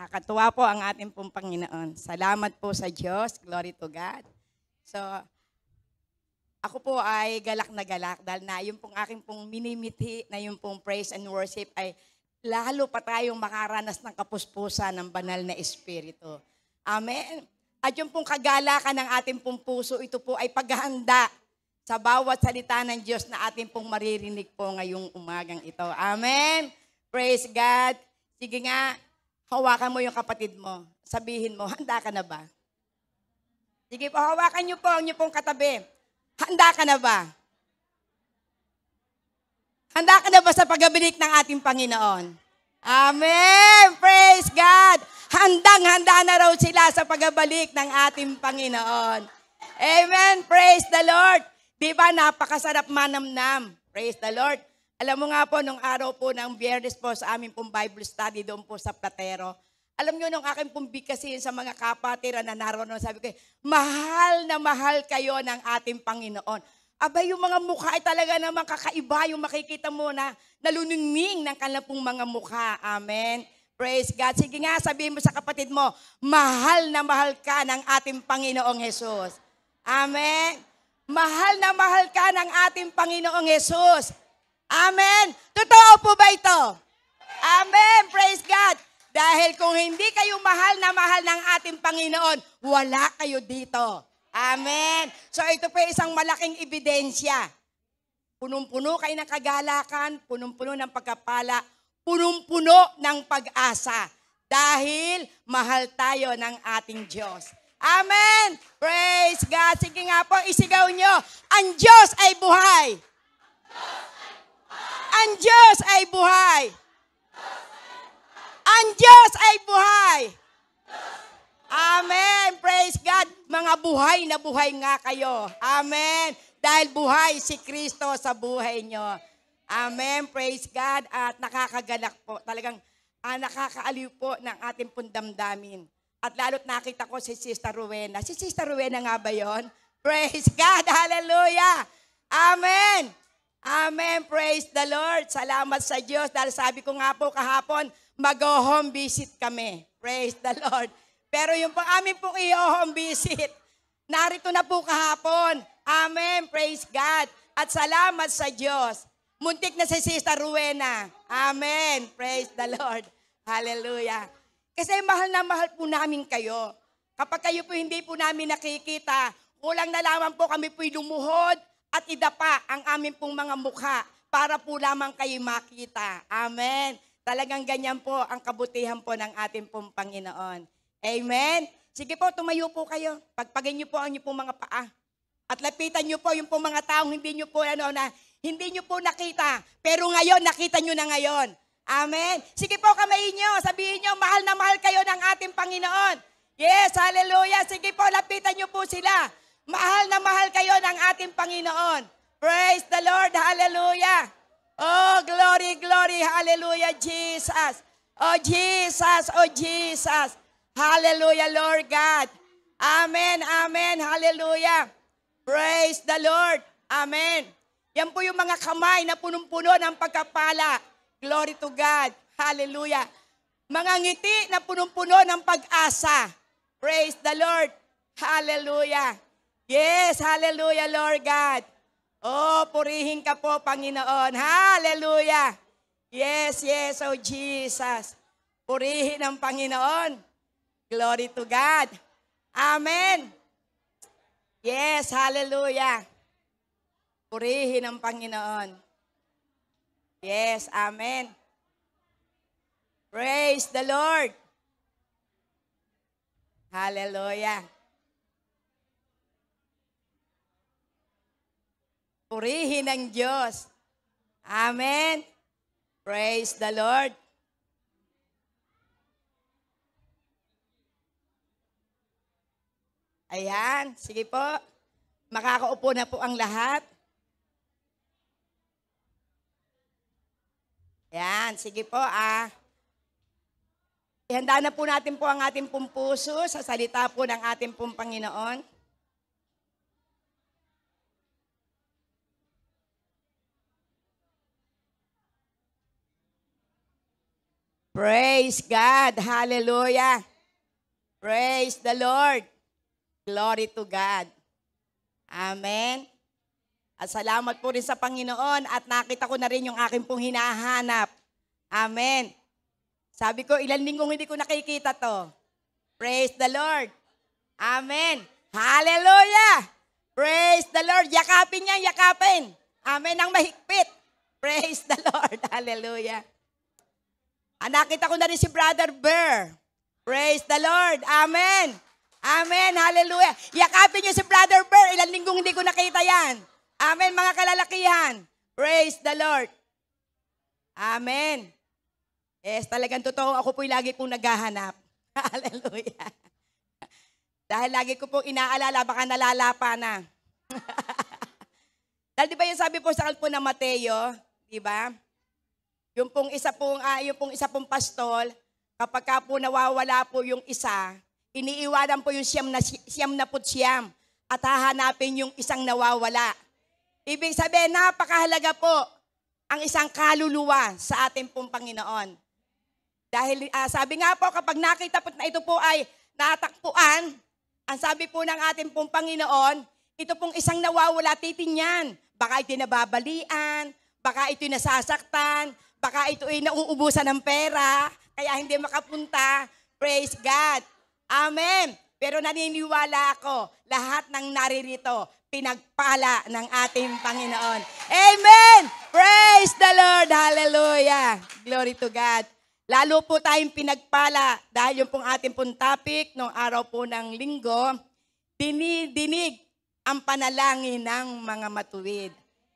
Nakakatuwa po ang ating pong Panginoon. Salamat po sa Diyos. Glory to God. So, ako po ay galak na galak dahil na yung pong aking pong minimithi na yung pong praise and worship ay lalo pa tayong makaranas ng kapuspusan ng banal na Espiritu. Amen. At yung pong kagalakan ng ating pong puso, ito po ay paghahanda sa bawat salita ng Diyos na ating pong maririnig po ngayong umagang ito. Amen. Praise God. Sige nga, hawakan mo yung kapatid mo. Sabihin mo, handa ka na ba? Sige po, hawakan niyo po ang inyong pong katabi. Handa ka na ba? Handa ka na ba sa pagbabalik ng ating Panginoon? Amen! Praise God! Handang-handa na raw sila sa pagbabalik ng ating Panginoon. Amen! Praise the Lord! Di ba napakasarap manamnam? Praise the Lord! Alam mo nga po, nung araw po ng Biyernes po sa aming pong Bible study doon po sa Platero, alam nyo nung aking pong bigkasin sa mga kapatiran na naroon, sabi ko, mahal na mahal kayo ng ating Panginoon. Abay, yung mga mukha ay talaga naman kakaiba, yung makikita mo na naluningning ng kanilang pong mga mukha. Amen. Praise God. Sige nga, sabihin mo sa kapatid mo, mahal na mahal ka ng ating Panginoong Jesus. Amen. Mahal na mahal ka ng ating Panginoong Jesus. Amen. Totoo po ba ito? Amen. Praise God. Dahil kung hindi kayo mahal na mahal ng ating Panginoon, wala kayo dito. Amen. So ito po isang malaking ebidensya. Punong-puno kayo ng kagalakan, punong-puno ng pagkapala, punong-puno ng pag-asa. Dahil mahal tayo ng ating Diyos. Amen. Praise God. Sige nga po, isigaw nyo, ang Diyos ay buhay. Ang Diyos ay buhay. Ang Diyos ay buhay. Amen. Praise God. Mga buhay na buhay nga kayo. Amen. Dahil buhay si Kristo sa buhay nyo. Amen. Praise God. At nakakagalak po. Talagang nakakaaliw po ng ating pundamdamin. At lalo't nakita ko si Sister Rowena. Si Sister Rowena nga ba yun? Praise God. Hallelujah. Amen. Amen. Praise the Lord. Salamat sa Diyos. Dahil sabi ko nga po kahapon, mag-home visit kami. Praise the Lord. Pero yung pang amin pong i-home visit, narito na po kahapon. Amen. Praise God. At salamat sa Diyos. Muntik na si Sister Rowena. Amen. Praise the Lord. Hallelujah. Kasi mahal na mahal po namin kayo. Kapag kayo po hindi po namin nakikita, kulang na lamang po kami po'y lumuhod at idapa ang aming pong mga mukha para po lamang kayo makita. Amen. Talagang ganyan po ang kabutihan po ng ating pong Panginoon. Amen. Sige po, tumayo po kayo. Pagpagin niyo po ang inyong pong mga paa. At lapitan niyo po yung pong mga taong hindi niyo po hindi niyo po nakita. Pero ngayon, nakita niyo na ngayon. Amen. Sige po, kamay niyo. Sabihin niyo, mahal na mahal kayo ng ating Panginoon. Yes, hallelujah. Sige po, lapitan niyo po sila. Mahal na mahal kayo ng ating Panginoon. Praise the Lord. Hallelujah. Oh, glory, glory. Hallelujah, Jesus. Oh, Jesus. Oh, Jesus. Hallelujah, Lord God. Amen, amen. Hallelujah. Praise the Lord. Amen. Yan po yung mga kamay na punong-puno ng pagkapala. Glory to God. Hallelujah. Mga ngiti na punong-puno ng pag-asa. Praise the Lord. Hallelujah. Yes, hallelujah, Lord God. Oh, purihin ka po, Panginoon. Hallelujah. Yes, yes, oh Jesus. Purihin ang Panginoon. Glory to God. Amen. Yes, hallelujah. Purihin ang Panginoon. Yes, amen. Praise the Lord. Hallelujah. Purihin ang Diyos. Amen. Praise the Lord. Ayan, sige po. Makakaupo na po ang lahat. Ayan, sige po Ihanda na po natin po ang ating pong puso sa salita po ng ating pong Panginoon. Praise God. Hallelujah. Praise the Lord. Glory to God. Amen. At salamat po rin sa Panginoon at nakita ko na rin yung aking pong hinahanap. Amen. Sabi ko, ilan linggong hindi ko nakikita to. Praise the Lord. Amen. Hallelujah. Praise the Lord. Yakapin niya, yakapin. Amen. Ang mahigpit. Praise the Lord. Hallelujah. Nakita ko na rin si Brother Bear. Praise the Lord. Amen. Amen. Hallelujah. Yakapin niyo si Brother Bear. Ilan linggong hindi ko nakita yan. Amen, mga kalalakihan. Praise the Lord. Amen. Yes, talagang totoo. Ako po'y lagi pong naghahanap. Hallelujah. Dahil lagi ko pong inaalala, baka nalalapa na. Dahil di ba yung sabi po sa kalpo ng Mateo, di ba? Yung pong isa pong pastol, kapag ka po nawawala po yung isa, iniiwanan po yung siyam na putsiyam at hahanapin yung isang nawawala. Ibig sabihin, napakahalaga po ang isang kaluluwa sa ating pong Panginoon. Dahil sabi nga po, kapag nakita po na ito po ay natakpuan, ang sabi po ng ating pong Panginoon, ito pong isang nawawala, titingnan. Baka ito'y nababalian, baka ito'y nasasaktan, baka ito'y nauubusan ng pera, kaya hindi makapunta. Praise God. Amen. Pero naniniwala ako, lahat ng naririto, pinagpala ng ating Panginoon. Amen! Praise the Lord! Hallelujah! Glory to God. Lalo po tayong pinagpala dahil yung pong ating pong topic noong araw po ng linggo, dinig ang panalangin ng mga matuwid.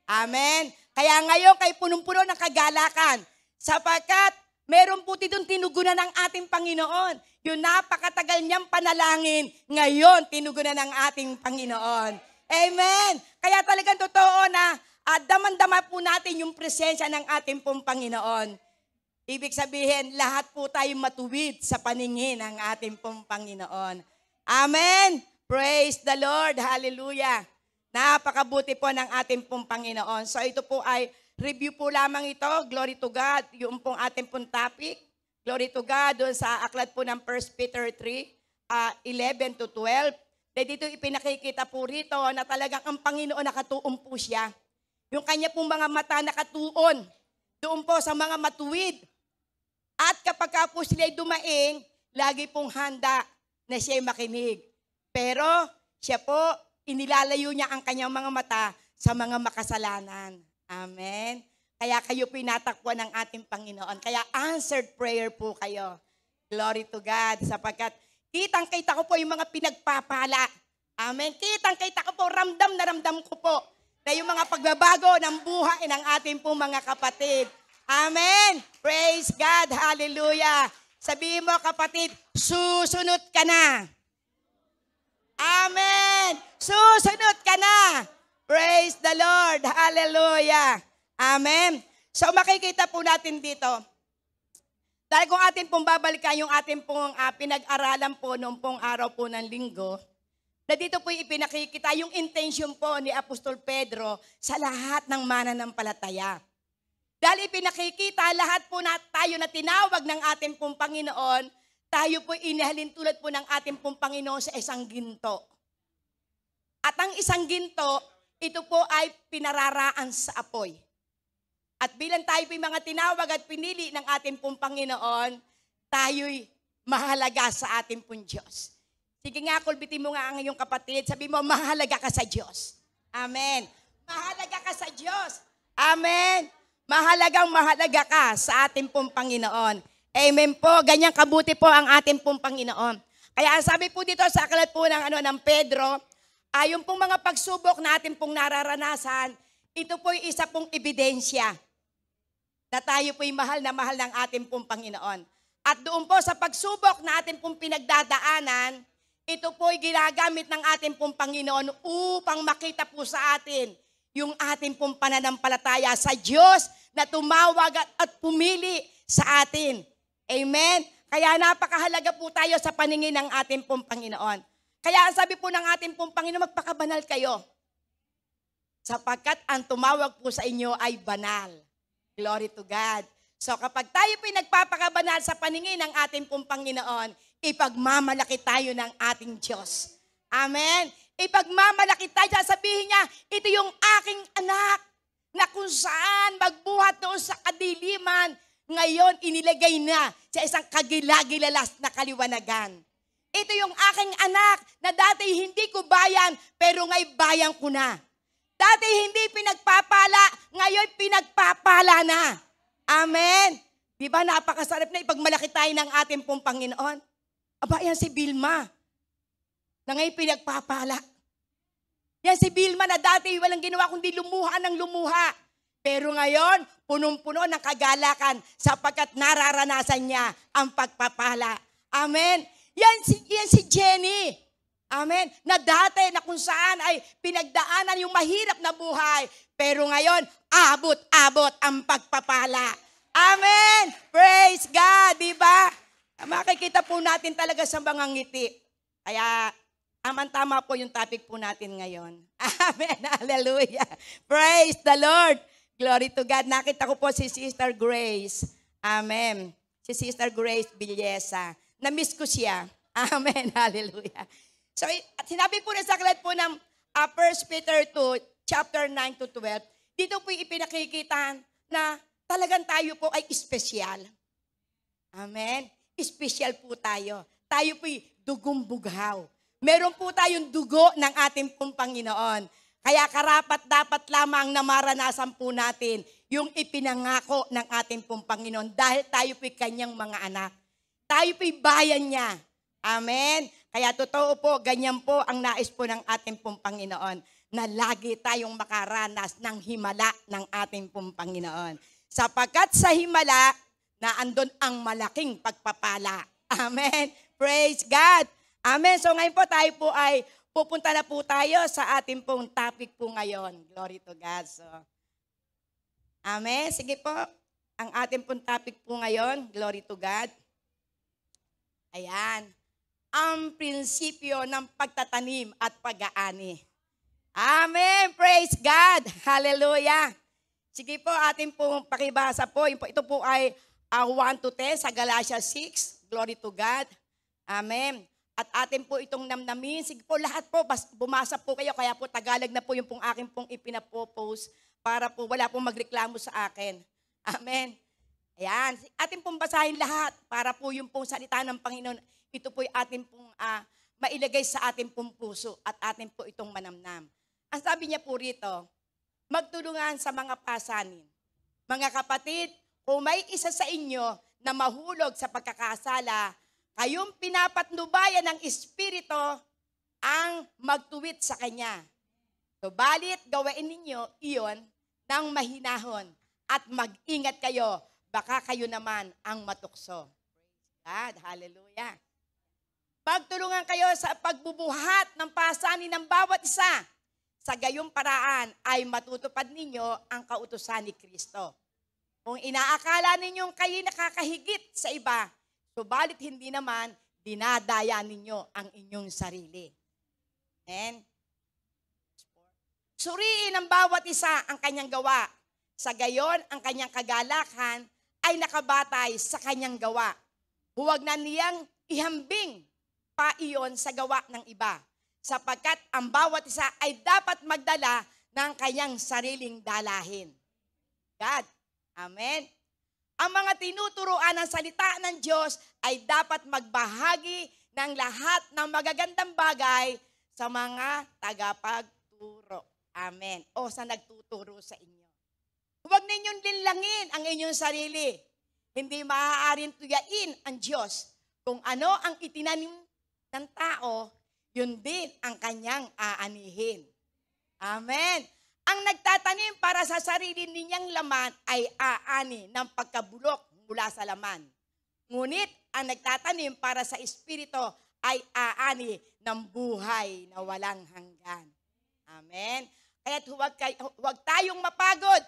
Amen? Kaya ngayon kay punong-puno ng kagalakan sapagkat meron po ditong tinugunan ng ating Panginoon. Yung napakatagal niyang panalangin, ngayon tinugunan ng ating Panginoon. Amen. Kaya talagang totoo na daman-dama po natin yung presensya ng ating pong Panginoon. Ibig sabihin, lahat po tayo matuwid sa paningin ng ating pong Panginoon. Amen. Praise the Lord. Hallelujah. Napakabuti po ng ating pong Panginoon. So ito po ay review po lamang ito. Glory to God. Yung pong ating pong topic. Glory to God. Doon sa aklat po ng 1 Peter 3, 11 to 12. Dahil dito ipinakikita po rito na talagang ang Panginoon nakatuon po siya. Yung kanya pong mga mata nakatuon doon po sa mga matuwid. At kapag po sila'y dumaing, lagi pong handa na siya'y makinig. Pero siya po, inilalayo niya ang kanyang mga mata sa mga makasalanan. Amen. Kaya kayo pinatakbuhan ng ating Panginoon. Kaya answered prayer po kayo. Glory to God. Sapagkat kitang-kita ko po yung mga pinagpapala. Amen. Kitang-kita ko po, ramdam na ramdam ko po na yung mga pagbabago ng buhay ng ating po mga kapatid. Amen. Praise God. Hallelujah. Sabihin mo kapatid, susunod ka na. Amen. Susunod ka na. Praise the Lord. Hallelujah. Amen. So makikita po natin dito, dahil kung atin pong babalikan yung atin pong pinag-aralan po noong pong araw po ng linggo, na dito po ipinakikita yung intention po ni Apostol Pedro sa lahat ng mananampalataya. Dahil ipinakikita lahat po na tayo na tinawag ng ating pong Panginoon, tayo po inihalin tulad po ng ating pong Panginoon sa isang ginto. At ang isang ginto, ito po ay pinararaan sa apoy. At bilang tayo po mga tinawag at pinili ng ating pong Panginoon, tayo'y mahalaga sa ating pong Diyos. Sige nga, kulbitin mo nga ang iyong kapatid. Sabi mo, mahalaga ka sa Diyos. Amen. Mahalaga ka sa Diyos. Amen. Mahalaga ka sa ating pong Panginoon. Amen po. Ganyan kabuti po ang ating pong Panginoon. Kaya sabi po dito sa aklat po ng Pedro, yung pong mga pagsubok na ating pong nararanasan, ito po'y isa pong ebidensya na tayo po'y mahal na mahal ng ating pong Panginoon. At doon po sa pagsubok na ating pong pinagdadaanan, ito po'y ginagamit ng ating pong Panginoon upang makita po sa atin yung ating pong pananampalataya sa Diyos na tumawag at pumili sa atin. Amen? Kaya napakahalaga po tayo sa paningin ng ating pong Panginoon. Kaya ang sabi po ng ating pong Panginoon, magpakabanal kayo. Sapagkat ang tumawag po sa inyo ay banal. Glory to God. So kapag tayo pinagpapakabanal sa paningin ng ating pong Panginoon, ipagmamalaki tayo ng ating Diyos. Amen? Ipagmamalaki tayo. Sabihin niya, ito yung aking anak na kung saan magbuhat doon sa kadiliman, ngayon inilagay na sa isang kagilagilalas na kaliwanagan. Ito yung aking anak na dati hindi ko bayan, pero ngayon bayan ko na. Dati hindi pinagpapala, ngayon pinagpapala na. Amen. Di ba napakasarap na ipagmalaki tayo ng ating pong Panginoon? Aba, yan si Vilma, na ngayon pinagpapala. Yan si Vilma na dati walang ginawa kundi lumuha ng lumuha. Pero ngayon, punong-puno ng kagalakan sapagkat nararanasan niya ang pagpapala. Amen. Yan si Jenny. Amen. Na dati na kung saan ay pinagdaanan yung mahirap na buhay. Pero ngayon, abot-abot ang pagpapala. Amen. Praise God. Diba? Makikita po natin talaga sa mga ngiti. Kaya, tama po yung topic po natin ngayon. Amen. Hallelujah. Praise the Lord. Glory to God. Nakita ko po si Sister Grace. Amen. Si Sister Grace Villesa. Na-miss ko siya. Amen. Hallelujah. So, at sinabi po na sa aklat po ng 1 Peter 2, chapter 9 to 12, dito po ipinakikita na talagang tayo po ay espesyal. Amen. Espesyal po tayo. Tayo po'y dugong bughaw. Meron po tayong dugo ng ating pong Panginoon. Kaya karapat-dapat lamang na maranasan po natin yung ipinangako ng ating pong Panginoon dahil tayo po'y kanyang mga anak. Tayo po'y bayan niya. Amen. Kaya totoo po, ganyan po ang nais po ng ating pong Panginoon na lagi tayong makaranas ng himala ng ating pong Panginoon. Sapagkat sa himala, na andon ang malaking pagpapala. Amen. Praise God. Amen. So ngayon po tayo po ay pupunta na po tayo sa ating pong topic po ngayon. Glory to God. So, amen. Sige po. Ang ating pong topic po ngayon, glory to God. Ayan. Ang prinsipyo ng pagtatanim at pag-aani. Amen. Praise God. Hallelujah. Sige po, ating pong pakibasa po. Ito po ay 1 to 10 sa Galatians 6. Glory to God. Amen. At atin po itong namnamin. Sige po, lahat po, bumasa po kayo. Kaya po, Tagalog na po yung pong akin pong ipinapopost para po wala pong magreklamo sa akin. Amen. Ayan. Atin pong basahin lahat para po yung pong salita ng Panginoon. Ito po yung atin pong mailagay sa atin pong puso at atin po itong manamnam. Ang sabi niya po rito, magtulungan sa mga pasanin. Mga kapatid, kung may isa sa inyo na mahulog sa pagkakasala, kayong pinapatnubayan ng Espiritu ang magtuwid sa Kanya. Subalit, gawain ninyo iyon ng mahinahon at mag-ingat kayo, baka kayo naman ang matukso. Praise God. Hallelujah. Pagtulungan kayo sa pagbubuhat ng pasanin ng bawat isa. Sa gayong paraan ay matutupad ninyo ang kautusan ni Kristo. Kung inaakala ninyong kayo nakakahigit sa iba, subalit hindi naman, dinadaya ninyo ang inyong sarili. Amen? Suriin ng bawat isa ang kanyang gawa. Sa gayon, ang kanyang kagalakan ay nakabatay sa kanyang gawa. Huwag na niyang ihambing pa iyon sa gawa ng iba, sapagkat ang bawat isa ay dapat magdala ng kanyang sariling dalahin. God. Amen. Ang mga tinuturoan ng salita ng Diyos ay dapat magbahagi ng lahat ng magagandang bagay sa mga tagapagturo. Amen. O sa nagtuturo sa inyo. Huwag ninyong linlangin ang inyong sarili. Hindi maaaring tuyain ang Diyos. Kung ano ang itinanim ng tao, yun din ang kanyang aanihin. Amen. Ang nagtatanim para sa sarili ninyang laman ay aani ng pagkabulok mula sa laman. Ngunit ang nagtatanim para sa Espiritu ay aani ng buhay na walang hanggan. Amen. Kaya't huwag tayong mapagod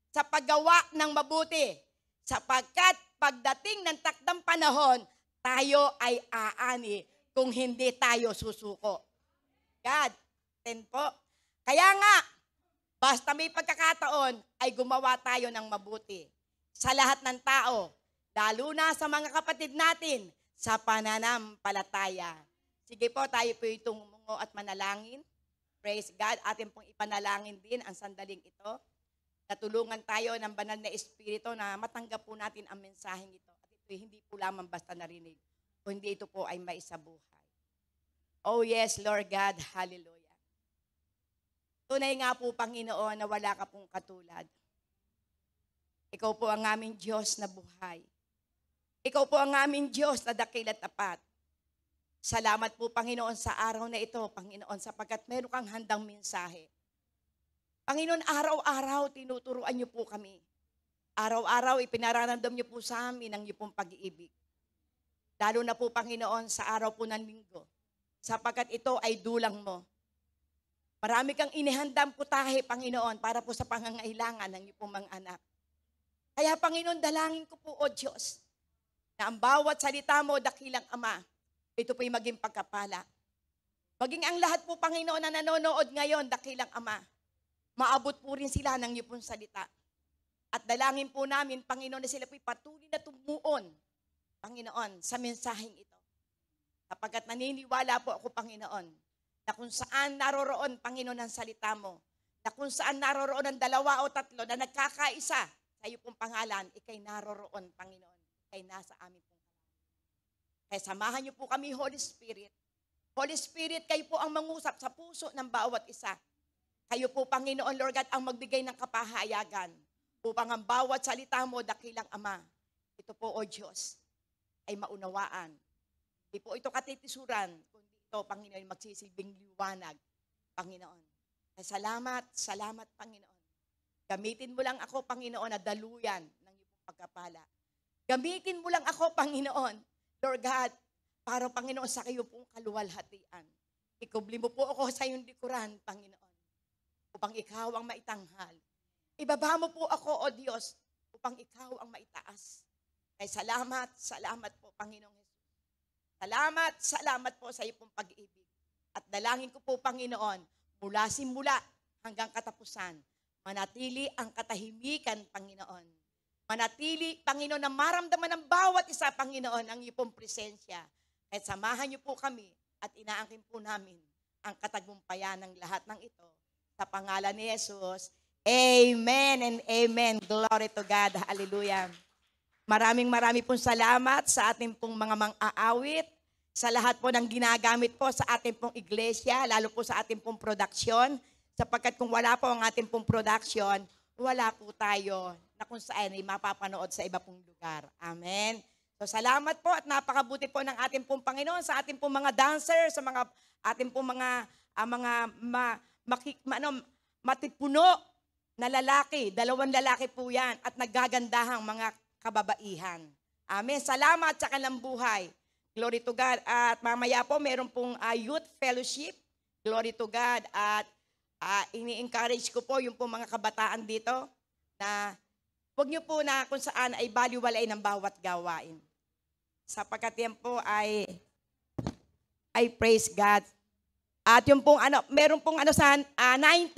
sa paggawa ng mabuti, sapagkat pagdating ng takdang panahon, tayo ay aani kung hindi tayo susuko. God, 10 po. Kaya nga, basta may pagkakataon, ay gumawa tayo ng mabuti. sa lahat ng tao, lalo na sa mga kapatid natin sa pananampalataya. Sige po, tayo po tumungo at manalangin. Praise God. Atin pong ipanalangin din ang sandaling ito. Natulungan tayo ng banal na Espiritu na matanggap po natin ang mensaheng ito. At ito hindi po lamang basta narinig, kundi ito po ay maisabuhay. Oh yes, Lord God, hallelujah. Tunay nga po, Panginoon, na wala ka pong katulad. Ikaw po ang aming Diyos na buhay. Ikaw po ang aming Diyos na dakil at tapat. Salamat po, Panginoon, sa araw na ito, Panginoon, sapagkat meron kang handang mensahe. Panginoon, araw-araw tinuturuan niyo po kami. Araw-araw ipinararamdam niyo po sa amin ang niyo pong pag-iibig. Lalo na po, Panginoon, sa araw po ng linggo, sapagkat ito ay dulang mo. Marami kang inihandang putahe, Panginoon, para po sa pangangailangan ng niyo pong mga anak. Kaya, Panginoon, dalangin ko po, O Diyos, na ang bawat salita mo, dakilang Ama, ito po'y maging pagkapala. Maging ang lahat po, Panginoon, na nanonood ngayon, dakilang Ama, maabot po rin sila ng iyo pong salita. At dalangin po namin, Panginoon, na sila po'y patuloy na tumuon, Panginoon, sa mensaheng ito. Sapagkat naniniwala po ako, Panginoon, na kung saan naroroon, Panginoon, ang salita mo, na kung saan naroroon ang 2 o 3 na nagkakaisa sa iyo pong pangalan, ikay naroroon, Panginoon, ikay nasa amin pong. Kaya samahan niyo po kami, Holy Spirit. Holy Spirit, kayo po ang mangusap sa puso ng bawat isa. Kayo po, Panginoon, Lord God, ang magbigay ng kapahayagan upang ang bawat salita mo, dakilang Ama, ito po, O Diyos, ay maunawaan. Hindi po ito katitisuran, kundi ito, Panginoon, magsisilbing liwanag, Panginoon. Kaya salamat, Panginoon. Gamitin mo lang ako, Panginoon, na daluyan ng iyong pagkapala. Gamitin mo lang ako, Panginoon, Lord God, para, Panginoon, sa kayo pong kaluwalhatian. Ikubli mo po ako sa iyong likuran, Panginoon, upang ikaw ang maitanghal. Ibaba mo po ako, O Diyos, upang ikaw ang maitaas. Kaya salamat po, Panginoong Jesus. Salamat po sa iyo pong pag-ibig. At dalangin ko po, Panginoon, mula simula hanggang katapusan, manatili ang katahimikan, Panginoon. Manatili, Panginoon, na maramdaman ng bawat isa, Panginoon, ang iyong presensya. At samahan niyo po kami at inaangkin po namin ang katagumpayan ng lahat ng ito. Sa pangalan ni Jesus, Amen and Amen. Glory to God. Hallelujah. Maraming pong salamat sa ating pong mga mang-aawit, sa lahat po ng ginagamit po sa ating pong iglesia, lalo po sa ating pong produksyon, sapagkat kung wala po ang ating pong production, wala po tayo na kung saan ay mapapanood sa iba pong lugar. Amen. So salamat po at napakabuti po ng ating pong Panginoon sa ating pong mga dancers, sa mga ating pong mga matipuno na lalaki, 2 lalaki po yan at naggagandahang mga kababaihan. Amen. Salamat sa kanilang buhay. Glory to God. At mamaya po meron pong youth fellowship. Glory to God. At ini-encourage ko po yung pong mga kabataan dito na huwag niyo po na kung saan ay baliwalay ng bawat gawain. Sapagkat yan po ay praise God. At yung pong meron pong sa 19,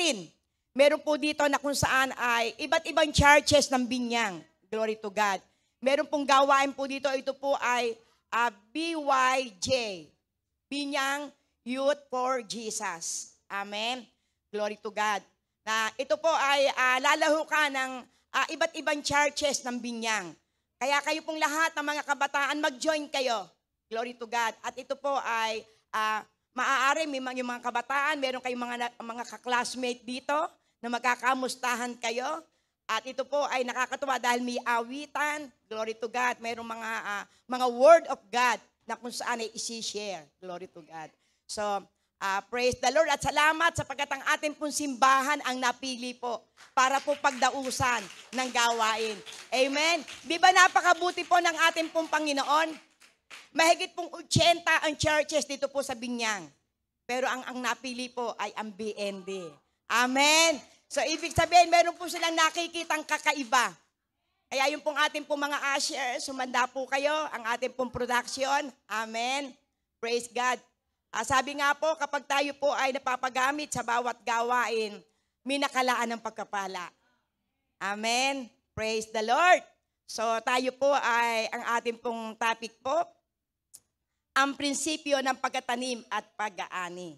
meron po dito na kung saan ay iba't ibang churches ng Binyang. Glory to God. Meron pong gawain po dito, ito po ay BYJ, Binyang Youth for Jesus. Amen. Glory to God. Na ito po ay lalahukan ng iba't ibang churches ng Binyang. Kaya kayo pong lahat ng mga kabataan, mag-join kayo. Glory to God. At ito po ay maaari yung mga kabataan, meron kayong mga ka-classmate dito na magkakamustahan kayo. At ito po ay nakakatuwa dahil may awitan. Glory to God. Mayroong mga word of God na kung saan ay isi-share. Glory to God. So, praise the Lord at salamat sapagkat ang ating pong simbahan ang napili po para po pagdausan ng gawain. Amen? Di ba napakabuti po ng ating pong Panginoon? Mahigit pong 80 ang churches dito po sa Binyang. Pero ang napili po ay ang BND. Amen? So, ibig sabihin, meron po silang nakikitang kakaiba. Kaya yung pong ating pong mga ushers, sumanda po kayo, ang ating pong production. Amen? Praise God. Sabi nga po, kapag tayo po ay napapagamit sa bawat gawain, may nakalaan ng pagkapala. Amen? Praise the Lord. So tayo po ay, ang ating pong topic po, ang prinsipyo ng pagtatanim at pag-aani.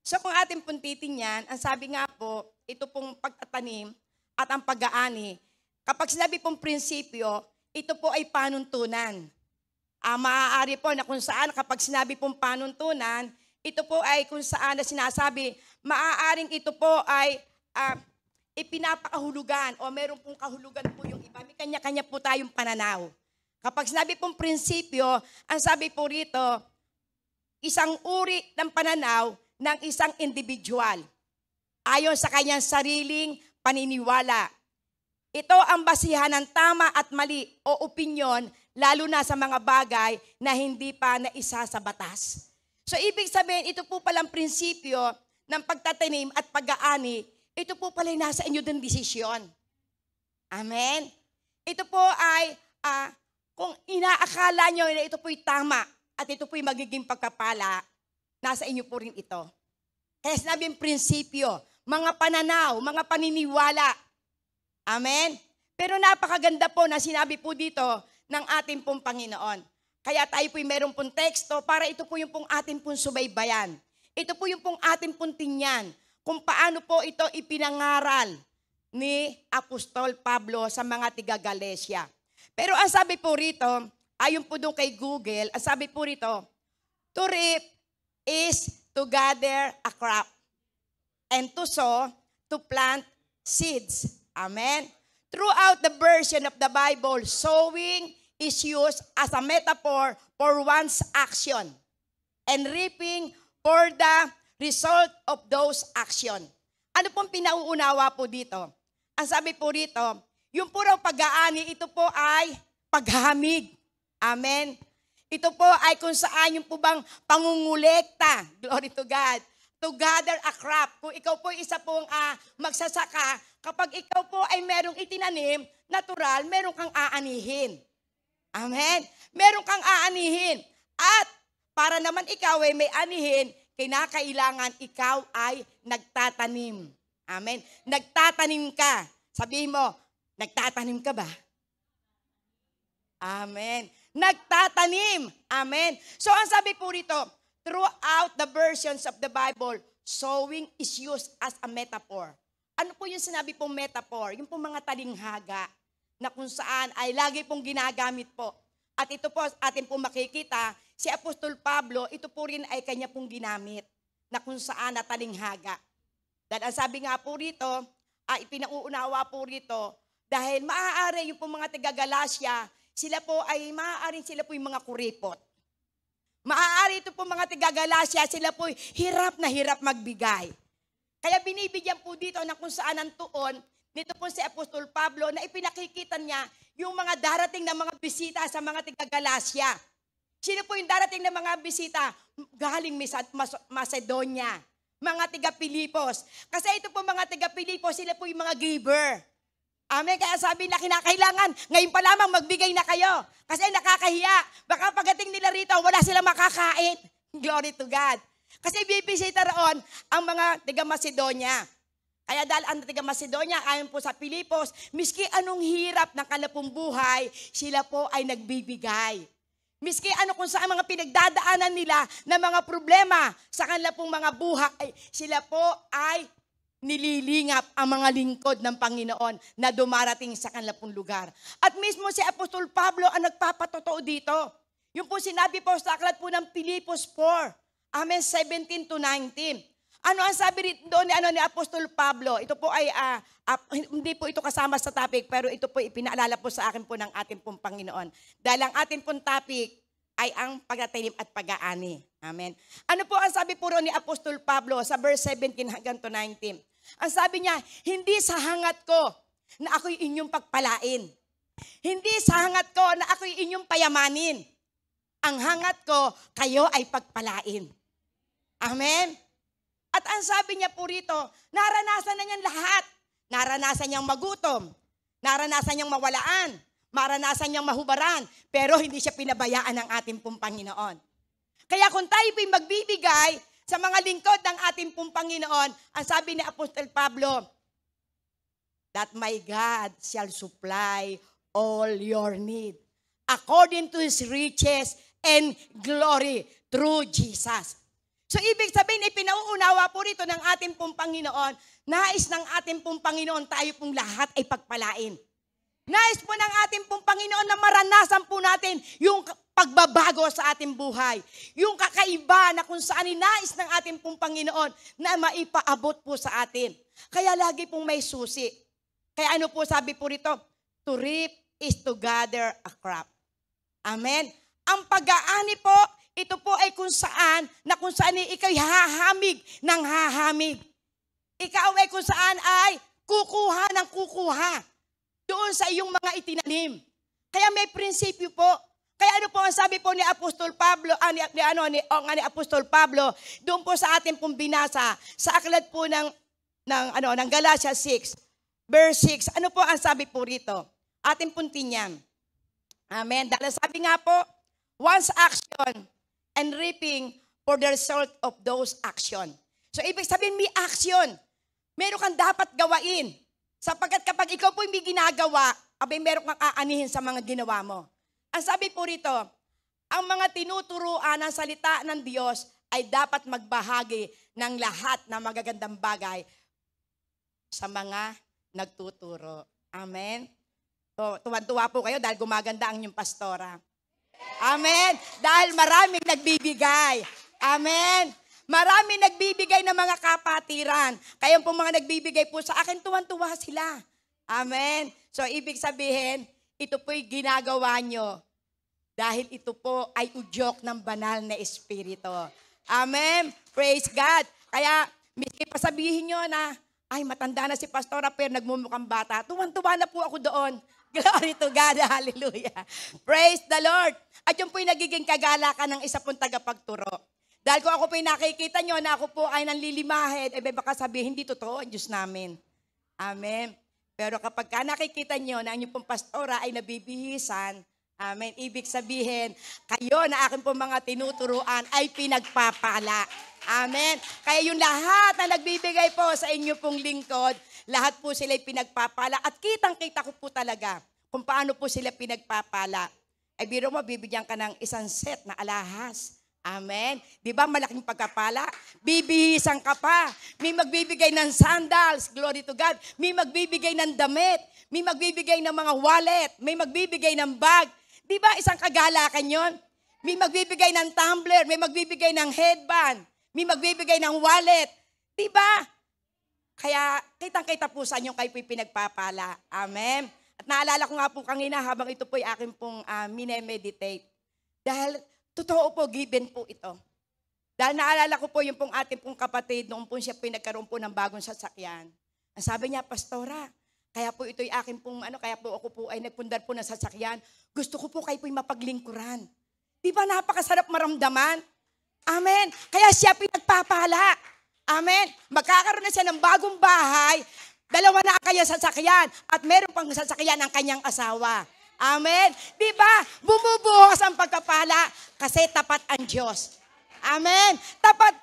So kung ating pong titingnan, ang sabi nga po, ito pong pagtatanim at ang pag-aani, kapag sinabi pong prinsipyo, ito po ay panuntunan. Maaari po na kung saan kapag sinabi pong panuntunan, ito po ay kung saan na sinasabi, maaaring ito po ay ipinapakahulugan o meron pong kahulugan po yung iba. May kanya-kanya po tayong pananaw. Kapag sinabi pong prinsipyo, ang sabi po rito, isang uri ng pananaw ng isang individual ayon sa kanyang sariling paniniwala. Ito ang basihan ng tama at mali o opinyon lalo na sa mga bagay na hindi pa naisa sa batas. So ibig sabihin, ito po palang prinsipyo ng pagtatanim at pag-aani, ito po pala nasa inyo din desisyon. Amen? Ito po ay, kung inaakala nyo na ito po'y tama at ito po'y magiging pagkapala, nasa inyo po rin ito. Kaya sinabing prinsipyo, mga pananaw, mga paniniwala. Amen? Pero napakaganda po na sinabi po dito ng ating pong Panginoon. Kaya tayo po'y meron pong teksto para ito po yung pong ating pong subaybayan. Ito po yung pong ating pong tingnan kung paano po ito ipinangaral ni Apostol Pablo sa mga tiga-Galacia. Pero ang sabi po rito, ayon po doon kay Google, ang sabi po rito, to reap is to gather a crop, and to sow, to plant seeds. Amen? Throughout the version of the Bible, sowing is used as a metaphor for one's action, and reaping for the result of those action. Ano pong pinauunawa po dito? Ang sabi po rito, yung puro pag-aani, ito po ay paghamig. Amen? Ito po ay kung saan yung po bang pangungulekta, glory to God, to gather a crop. Kung ikaw po isa pong magsasaka, kapag ikaw po ay merong itinanim, natural, meron kang aanihin. Amen? Meron kang aanihin. At para naman ikaw ay may anihin, kinakailangan ikaw ay nagtatanim. Amen? Nagtatanim ka. Sabihin mo, nagtatanim ka ba? Amen. Nagtatanim. Amen. So ang sabi po rito, throughout the versions of the Bible, sowing is used as a metaphor. Ano po yung sinabi pong metaphor? Yung pong mga talinghaga na kung saan ay lagi pong ginagamit po. At ito po atin pong makikita, si Apostol Pablo, ito po rin ay kanya pong ginamit na kung saan na talinghaga. Dahil ang sabi nga po rito, ipinauunawa po rito, dahil maaari yung pong mga taga-Galacia, sila po ay maaaring sila po yung mga kuripot. Maaari ito po mga taga-Galacia, sila po hirap na hirap magbigay. Kaya binibigyan po dito na kung saan ang tuon, nito po si Apostol Pablo na ipinakikita niya yung mga darating na mga bisita sa mga taga-Galacia. Sino po yung darating na mga bisita? Galing Macedonia, mga taga-Pilipos. Kasi ito po mga taga-Pilipos, sila po yung mga giver. Amen. Kaya sabi na kinakailangan, ngayon pa lamang magbigay na kayo. Kasi nakakahiya. Baka pagdating nila rito, wala silang makakain. Glory to God. Kasi bibisita roon ang mga taga-Macedonia. Kaya dahil ang taga-Macedonia, ayon po sa Pilipos, miski anong hirap ng kalapong buhay, sila po ay nagbibigay. Miski ano kung saan mga pinagdadaanan nila na mga problema sa kanila pong mga buhay, sila po ay nililingap ang mga lingkod ng Panginoon na dumarating sa kanila pong lugar. At mismo si Apostol Pablo ang nagpapatotoo dito. Yung po sinabi po sa aklat po ng Pilipos 4, Amen, 17 to 19. Ano ang sabi doon ni Apostol Pablo? Ito po ay, hindi po ito kasama sa topic, pero ito po ipinaalala po sa akin po ng ating pong Panginoon. Dahil ang ating pong topic ay ang pagtatanim at pag-aani. Amen. Ano po ang sabi po ni Apostol Pablo sa verse 17 hanggang to 19? Ang sabi niya, hindi sa hangat ko na ako'y inyong pagpalain. Hindi sa hangat ko na ako'y inyong payamanin. Ang hangat ko, kayo ay pagpalain. Amen? At ang sabi niya po rito, naranasan na niyang lahat. Naranasan niyang magutom. Naranasan niyang mawalaan. Maranasan niyang mahubaran. Pero hindi siya pinabayaan ng ating pong Panginoon. Kaya kung tayo po'y magbibigay sa mga lingkod ng ating pong Panginoon, ang sabi ni Apostol Pablo, that my God shall supply all your need. According to His riches and glory through Jesus. So ibig sabihin, ipinauunawa po rito ng ating pong Panginoon, nais ng ating pong Panginoon tayo pong lahat ay pagpalain. Nais po ng ating pong Panginoon na maranasan po natin yung pagbabago sa ating buhay. Yung kakaiba na kung saan nais ng ating pong Panginoon na maipaabot po sa atin. Kaya lagi pong may susi. Kaya ano po sabi po rito? To reap is to gather a crop. Amen. Ang pag-aani po, ito po ay kung saan ikaw'y hahamig ng hahamig. Ikaw ay kung saan ay kukuha ng kukuha doon sa iyong mga itinanim. Kaya may prinsipyo po. Kaya ano po ang sabi po ni Apostol Pablo, ni Apostol Pablo, doon po sa ating pong binasa, sa aklat po ng Galatia 6, verse 6, ano po ang sabi po rito? Ating pong tinyan. Amen. Dahil sabi nga po, once action and reaping for the result of those action. So ibig sabihin, may action. Meron kang dapat gawain. Sapagkat kapag ikaw po hindi ginagawa, meron kang aanihin sa mga ginawa mo. Ang sabi po rito, ang mga tinuturuan ng salita ng Diyos ay dapat magbahagi ng lahat ng magagandang bagay sa mga nagtuturo. Amen? So, tuwan-tuwa po kayo dahil gumaganda ang inyong pastora. Amen? Dahil maraming nagbibigay. Amen? Marami nagbibigay ng mga kapatiran. Kaya po mga nagbibigay po sa akin, tuwan-tuwa sila. Amen? So, ibig sabihin, ito po'y ginagawa nyo dahil ito po ay udyok ng banal na Espiritu. Amen? Praise God. Kaya, miski pa sabihin nyo na, ay, matanda na si Pastora pero nagmumukhang bata. Tuwan-tuwa na po ako doon. Glory to God. Hallelujah. Praise the Lord. At yun po'y nagiging kagalakan ng isa pong tagapagturo. Dahil kung ako po'y nakikita nyo na ako po ay nanlilimahid, baka sabihin, hindi totoo ang Diyos namin. Amen. Pero kapag nakikita nyo na ang inyong pong pastora ay nabibihisan, amen, ibig sabihin, kayo na aking pong mga tinuturuan ay pinagpapala. Amen. Kaya yung lahat na nagbibigay po sa inyo pong lingkod, lahat po sila ay pinagpapala. At kitang-kita ko po talaga kung paano po sila pinagpapala. Ay biro mo, bibigyan ka ng isang set na alahas. Amen. Di ba malaking pagkapala? Bibihisan ka pa. May magbibigay ng sandals. Glory to God. May magbibigay ng damit. May magbibigay ng mga wallet. May magbibigay ng bag. Di ba isang kagalakan yon? May magbibigay ng tumbler. May magbibigay ng headband. May magbibigay ng wallet. Di ba? Kaya kitang-kita po sa inyo kayo po'y pinagpapala. Amen. At naalala ko nga po kanina habang ito po'y akin pong minemeditate. Dahil totoo po, given po ito. Dahil naalala ko po yung pong ating pong kapatid, noong po siya pinagkaroon po ng bagong sasakyan. Ang sabi niya, Pastora, kaya po ito'y akin pong, kaya po ako po ay nagpundar po ng sasakyan. Gusto ko po kayo po'y mapaglingkuran. Di ba napakasarap maramdaman? Amen. Kaya siya pinagpapala. Amen. Magkakaroon na siya ng bagong bahay, dalawa na kaya sasakyan, at meron pang sasakyan ang kanyang asawa. Amen. Di ba? Bumubuhos ang pagkapala kasi tapat ang Diyos. Amen. Tapat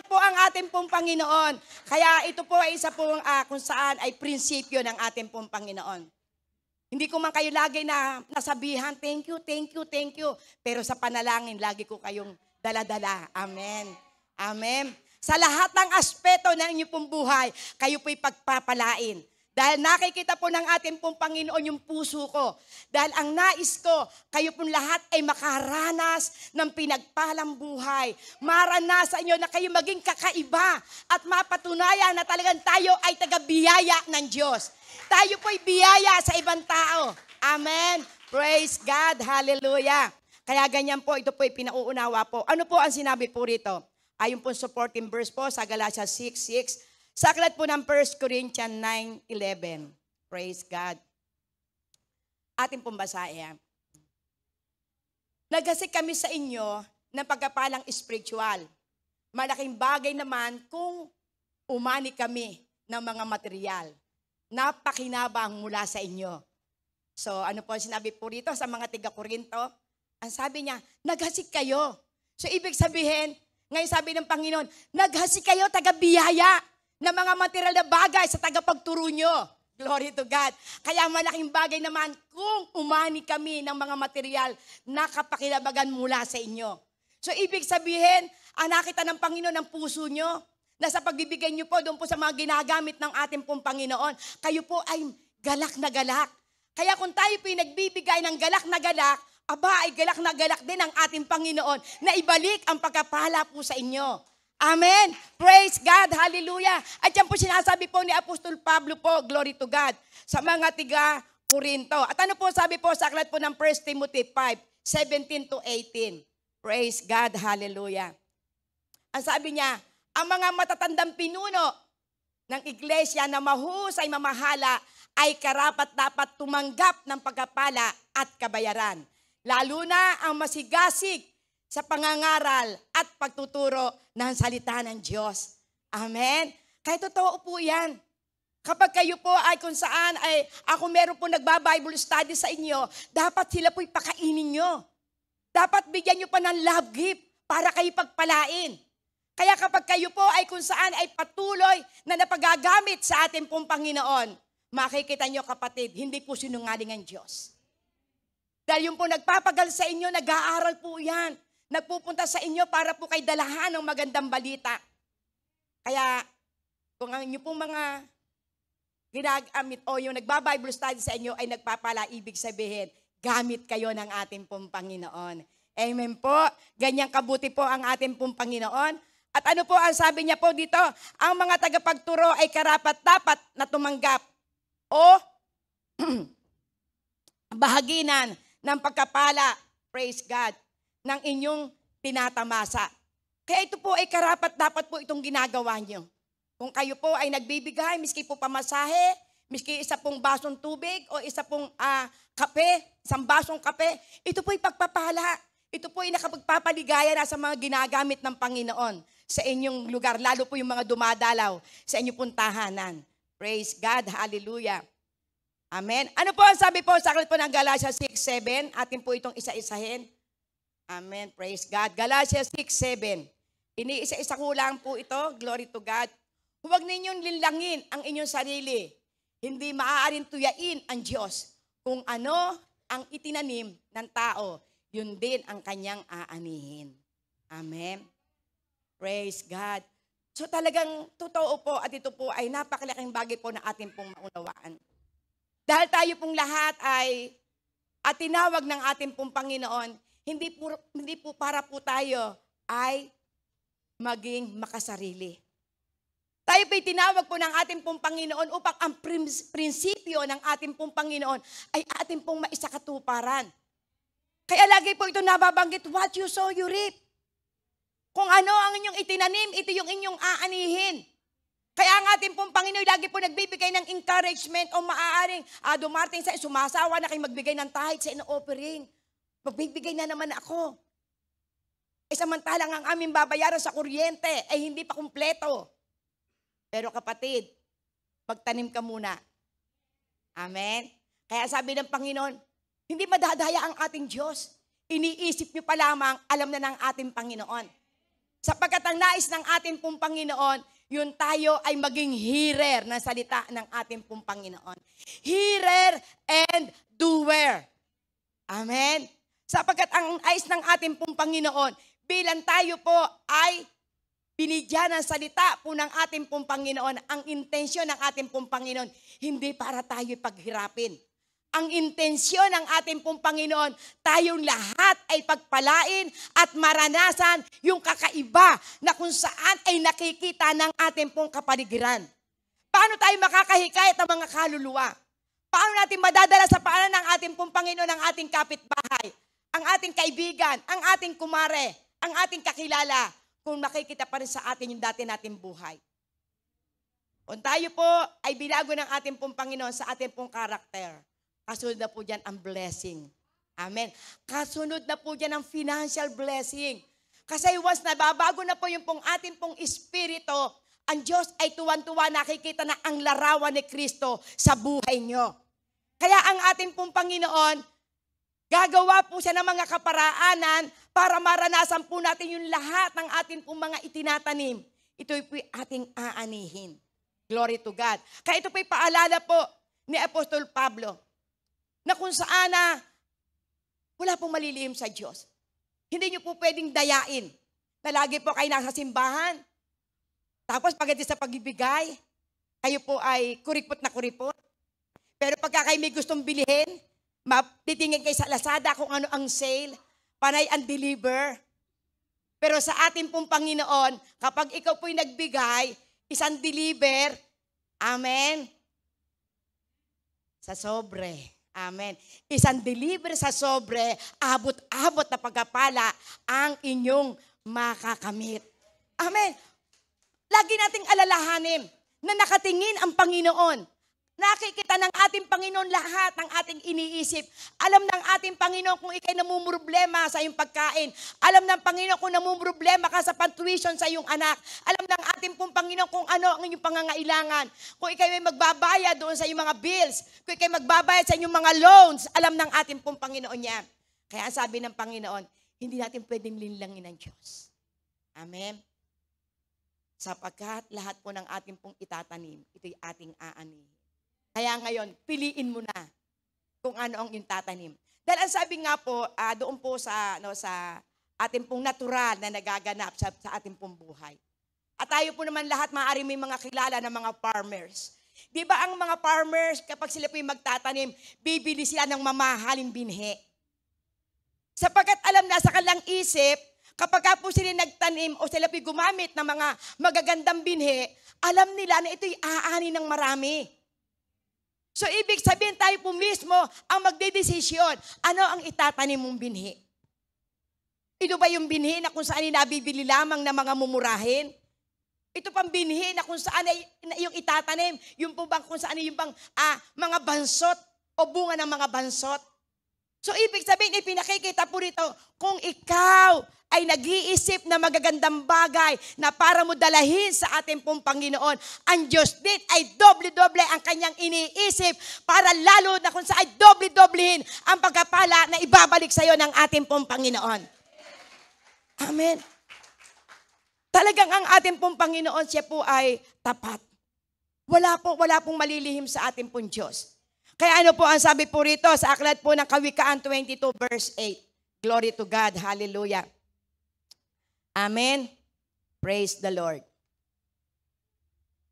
po ang ating pong Panginoon. Kaya ito po ay isa pong kung saan ay prinsipyo ng ating pong Panginoon. Hindi ko man kayo lagi na nasabihan, thank you, thank you, thank you. Pero sa panalangin, lagi ko kayong dala-dala. Amen. Amen. Sa lahat ng aspeto ng inyong pong buhay, kayo po'y pagpapalain. Dahil nakikita po ng ating pong Panginoon yung puso ko. Dahil ang nais ko, kayo pong lahat ay makaranas ng pinagpalang buhay. Maranasan nyo na kayo maging kakaiba at mapatunayan na talagang tayo ay taga-biyaya ng Diyos. Tayo po'y biyaya sa ibang tao. Amen. Praise God. Hallelujah. Kaya ganyan po, ito po'y pinauunawa po. Ano po ang sinabi po rito? Ayun po supporting verse po sa Galatia 6:6. Sa aklat po ng 1 Corinthians 9:11. Praise God. Ating pong basahin. Naghasik kami sa inyo ng pagkapalang spiritual. Malaking bagay naman kung umani kami ng mga material. Napakinabang mula sa inyo. So ano po sinabi po rito sa mga tiga-Korinto? Ang sabi niya, naghasik kayo. So ibig sabihin, ngayon sabi ng Panginoon, naghasik kayo taga-biyaya ng mga material na bagay sa tagapagturo nyo. Glory to God. Kaya malaking bagay naman kung umani kami ng mga material na kapakilabagan mula sa inyo. So ibig sabihin, nakita ng Panginoon ang puso nyo, na sa pagbibigay nyo po doon po sa mga ginagamit ng ating pong Panginoon, kayo po ay galak na galak. Kaya kung tayo po ay nagbibigay ng galak na galak, ay galak na galak din ang ating Panginoon na ibalik ang pagkapala po sa inyo. Amen. Praise God. Hallelujah. At yan po sinasabi po ni Apostol Pablo po, glory to God, sa mga tiga Corinto. At ano po sabi po sa aklat po ng 1 Timothy 5:17-18. Praise God. Hallelujah. Ang sabi niya, ang mga matatandang pinuno ng iglesia na mahusay mamahala ay karapat-dapat tumanggap ng pagkapala at kabayaran. Lalo na ang masigasig sa pangangaral at pagtuturo ng salita ng Diyos. Amen? Kaya totoo po yan. Kapag kayo po ay kung saan ay ako meron po nagba-Bible study sa inyo, dapat sila po'y pakainin nyo. Dapat bigyan nyo pa ng love gift para kayo pagpalain. Kaya kapag kayo po ay kung saan ay patuloy na napagagamit sa ating pong Panginoon, makikita nyo kapatid, hindi po sinungaling ang Diyos. Dahil yung po nagpapagal sa inyo, nag-aaral po yan. Nagpupunta sa inyo para po kay dalahan ng magandang balita. Kaya, kung ang inyo pong mga ginagamit o yung nagba-Bible study sa inyo ay nagpapala, ibig sabihin, gamit kayo ng ating pong Panginoon. Amen po. Ganyang kabuti po ang ating pong Panginoon. At ano po ang sabi niya po dito? Ang mga tagapagturo ay karapat-dapat na tumanggap o bahaginan ng pagkapala, praise God, ng inyong tinatamasa. Kaya ito po ay karapat-dapat po itong ginagawa nyo. Kung kayo po ay nagbibigay, miski po pamasahe, miski isa pong basong tubig o isa pong kape, isang basong kape, ito po ay pagpapala. Ito po ay nakapagpapaligaya na sa mga ginagamit ng Panginoon sa inyong lugar, lalo po yung mga dumadalaw sa inyong pong tahanan. Praise God, hallelujah. Amen. Ano po ang sabi po sa aklat po ng Galatians 6:7? Atin po itong isa-isahin. Amen. Praise God. Galatians 6:7. Iniisa-isa ko lang po ito. Glory to God. Huwag ninyong linlangin ang inyong sarili. Hindi maaaring tuyain ang Diyos. Kung ano ang itinanim ng tao, yun din ang kanyang aanihin. Amen. Praise God. So talagang totoo po at ito po ay napakalaking bagay po na ating pong maunawaan. Dahil tayo pong lahat ay at tinawag ng ating pong Panginoon, hindi po para po tayo ay maging makasarili. Tayo po'y tinawag po ng ating pong Panginoon upang ang prinsipyo ng ating pong Panginoon ay ating pong maisakatuparan. Kaya lagi po ito nababanggit, what you sow, you reap. Kung ano ang inyong itinanim, ito yung inyong aanihin. Kaya ang ating pong Panginoon lagi po nagbibigay ng encouragement o maaaring dumarting sa sumasawa na kayo magbigay ng tithes sa offering. Magbibigay na naman ako. Samantalang ang aming babayaran sa kuryente ay hindi pa kumpleto. Pero kapatid, magtanim ka muna. Amen? Kaya sabi ng Panginoon, hindi madadaya ang ating Diyos. Iniisip niyo pa lamang, alam na ng ating Panginoon. Sapagkat ang nais ng ating pong Panginoon, yun tayo ay maging hearer ng salita ng ating pong Panginoon. Hearer and doer. Amen? Sapagkat ang nais ng ating pong Panginoon, bilang tayo po ay binigyan ng salita po ng ating pong Panginoon, ang intensyon ng ating pong Panginoon, hindi para tayo paghirapin. Ang intensyon ng ating pong Panginoon, tayong lahat ay pagpalain at maranasan yung kakaiba na kung saan ay nakikita ng ating pong kapaligiran. Paano tayo makakahikayat ng mga kaluluwa? Paano natin madadala sa paanan ng ating pong Panginoon ang ating kapitbahay, ang ating kaibigan, ang ating kumare, ang ating kakilala, kung makikita pa rin sa atin yung dati nating buhay? Kung tayo po ay binago ng ating pong Panginoon sa ating pong karakter, kasunod na po dyan ang blessing. Amen. Kasunod na po dyan ang financial blessing. Kasi once nababago na po yung pong ating pong espiritu, ang Diyos ay tuwan-tuwa, nakikita na ang larawan ni Kristo sa buhay nyo. Kaya ang ating pong Panginoon, gagawa po siya ng mga kaparaanan para maranasan po natin yung lahat ng ating pong mga itinatanim. Ito po ating aanihin. Glory to God. Kaya ito po'y paalala po, ni Apostol Pablo na kung saan wala pong malilihim sa Diyos. Hindi niyo po pwedeng dayain na lagi po kayo nasa simbahan. Tapos pagdating sa pagbibigay, kayo po ay kuripot na kuripot. Pero pagka kayo may gustong bilhin, titingin kayo sa Lazada kung ano ang sale, panay ang deliver. Pero sa ating pong Panginoon, kapag ikaw po'y nagbigay, isang deliver, amen, sa sobre. Amen. Isang deliver sa sobre, abot-abot na pagkapala ang inyong makakamit. Amen. Lagi nating alalahanin na nakatingin ang Panginoon. Nakikita ng ating Panginoon lahat ng ating iniisip. Alam ng ating Panginoon kung ikay namumroblema sa iyong pagkain. Alam ng Panginoon kung namumroblema ka sa pantuition sa iyong anak. Alam ng ating pong Panginoon kung ano ang inyong pangangailangan. Kung ikay may magbabayad doon sa iyong mga bills. Kung ikay magbabayad sa inyong mga loans. Alam ng ating pong Panginoon yan. Kaya sabi ng Panginoon, hindi natin pwedeng linlangin ng Diyos. Amen. Sapagkat lahat po ng ating pong itatanim, ito'y ating aanihin. Kaya ngayon, piliin mo na kung ano ang iyong tatanim. Dahil ang sabi nga po, doon po sa ating pong natural na nagaganap sa ating pong buhay. At tayo po naman lahat, maaari may mga kilala na mga farmers. Di ba ang mga farmers, kapag sila po yung magtatanim, bibili sila ng mamahaling binhi. Sapagkat alam na sa kanilang isip, kapag po sila nagtanim o sila po gumamit ng mga magagandang binhi, alam nila na ito'y aani ng marami. So, ibig sabihin tayo po mismo ang magdedesisyon. Ano ang itatanim mong binhi? Ito ba yung binhi na kung saan nabibili lamang ng mga mumurahin? Ito pang binhi na kung saan yung itatanim, yung po bang kung saan yung bang mga bansot o bunga ng mga bansot? So, ibig sabihin, ipinakikita po rito, kung ikaw ay nag-iisip na magagandang bagay na para mo dalahin sa ating pong Panginoon, ang Diyos din ay doble-doble ang kanyang iniisip para lalo na kung saan ay doble-doblehin ang pagkapala na ibabalik sa iyo ng ating pong Panginoon. Amen. Talagang ang ating pong Panginoon, siya po ay tapat. Wala pong malilihim sa ating pong Diyos. Kaya ano po ang sabi po rito sa aklat po ng Kawikaan 22 verse 8. Glory to God. Hallelujah. Amen. Praise the Lord.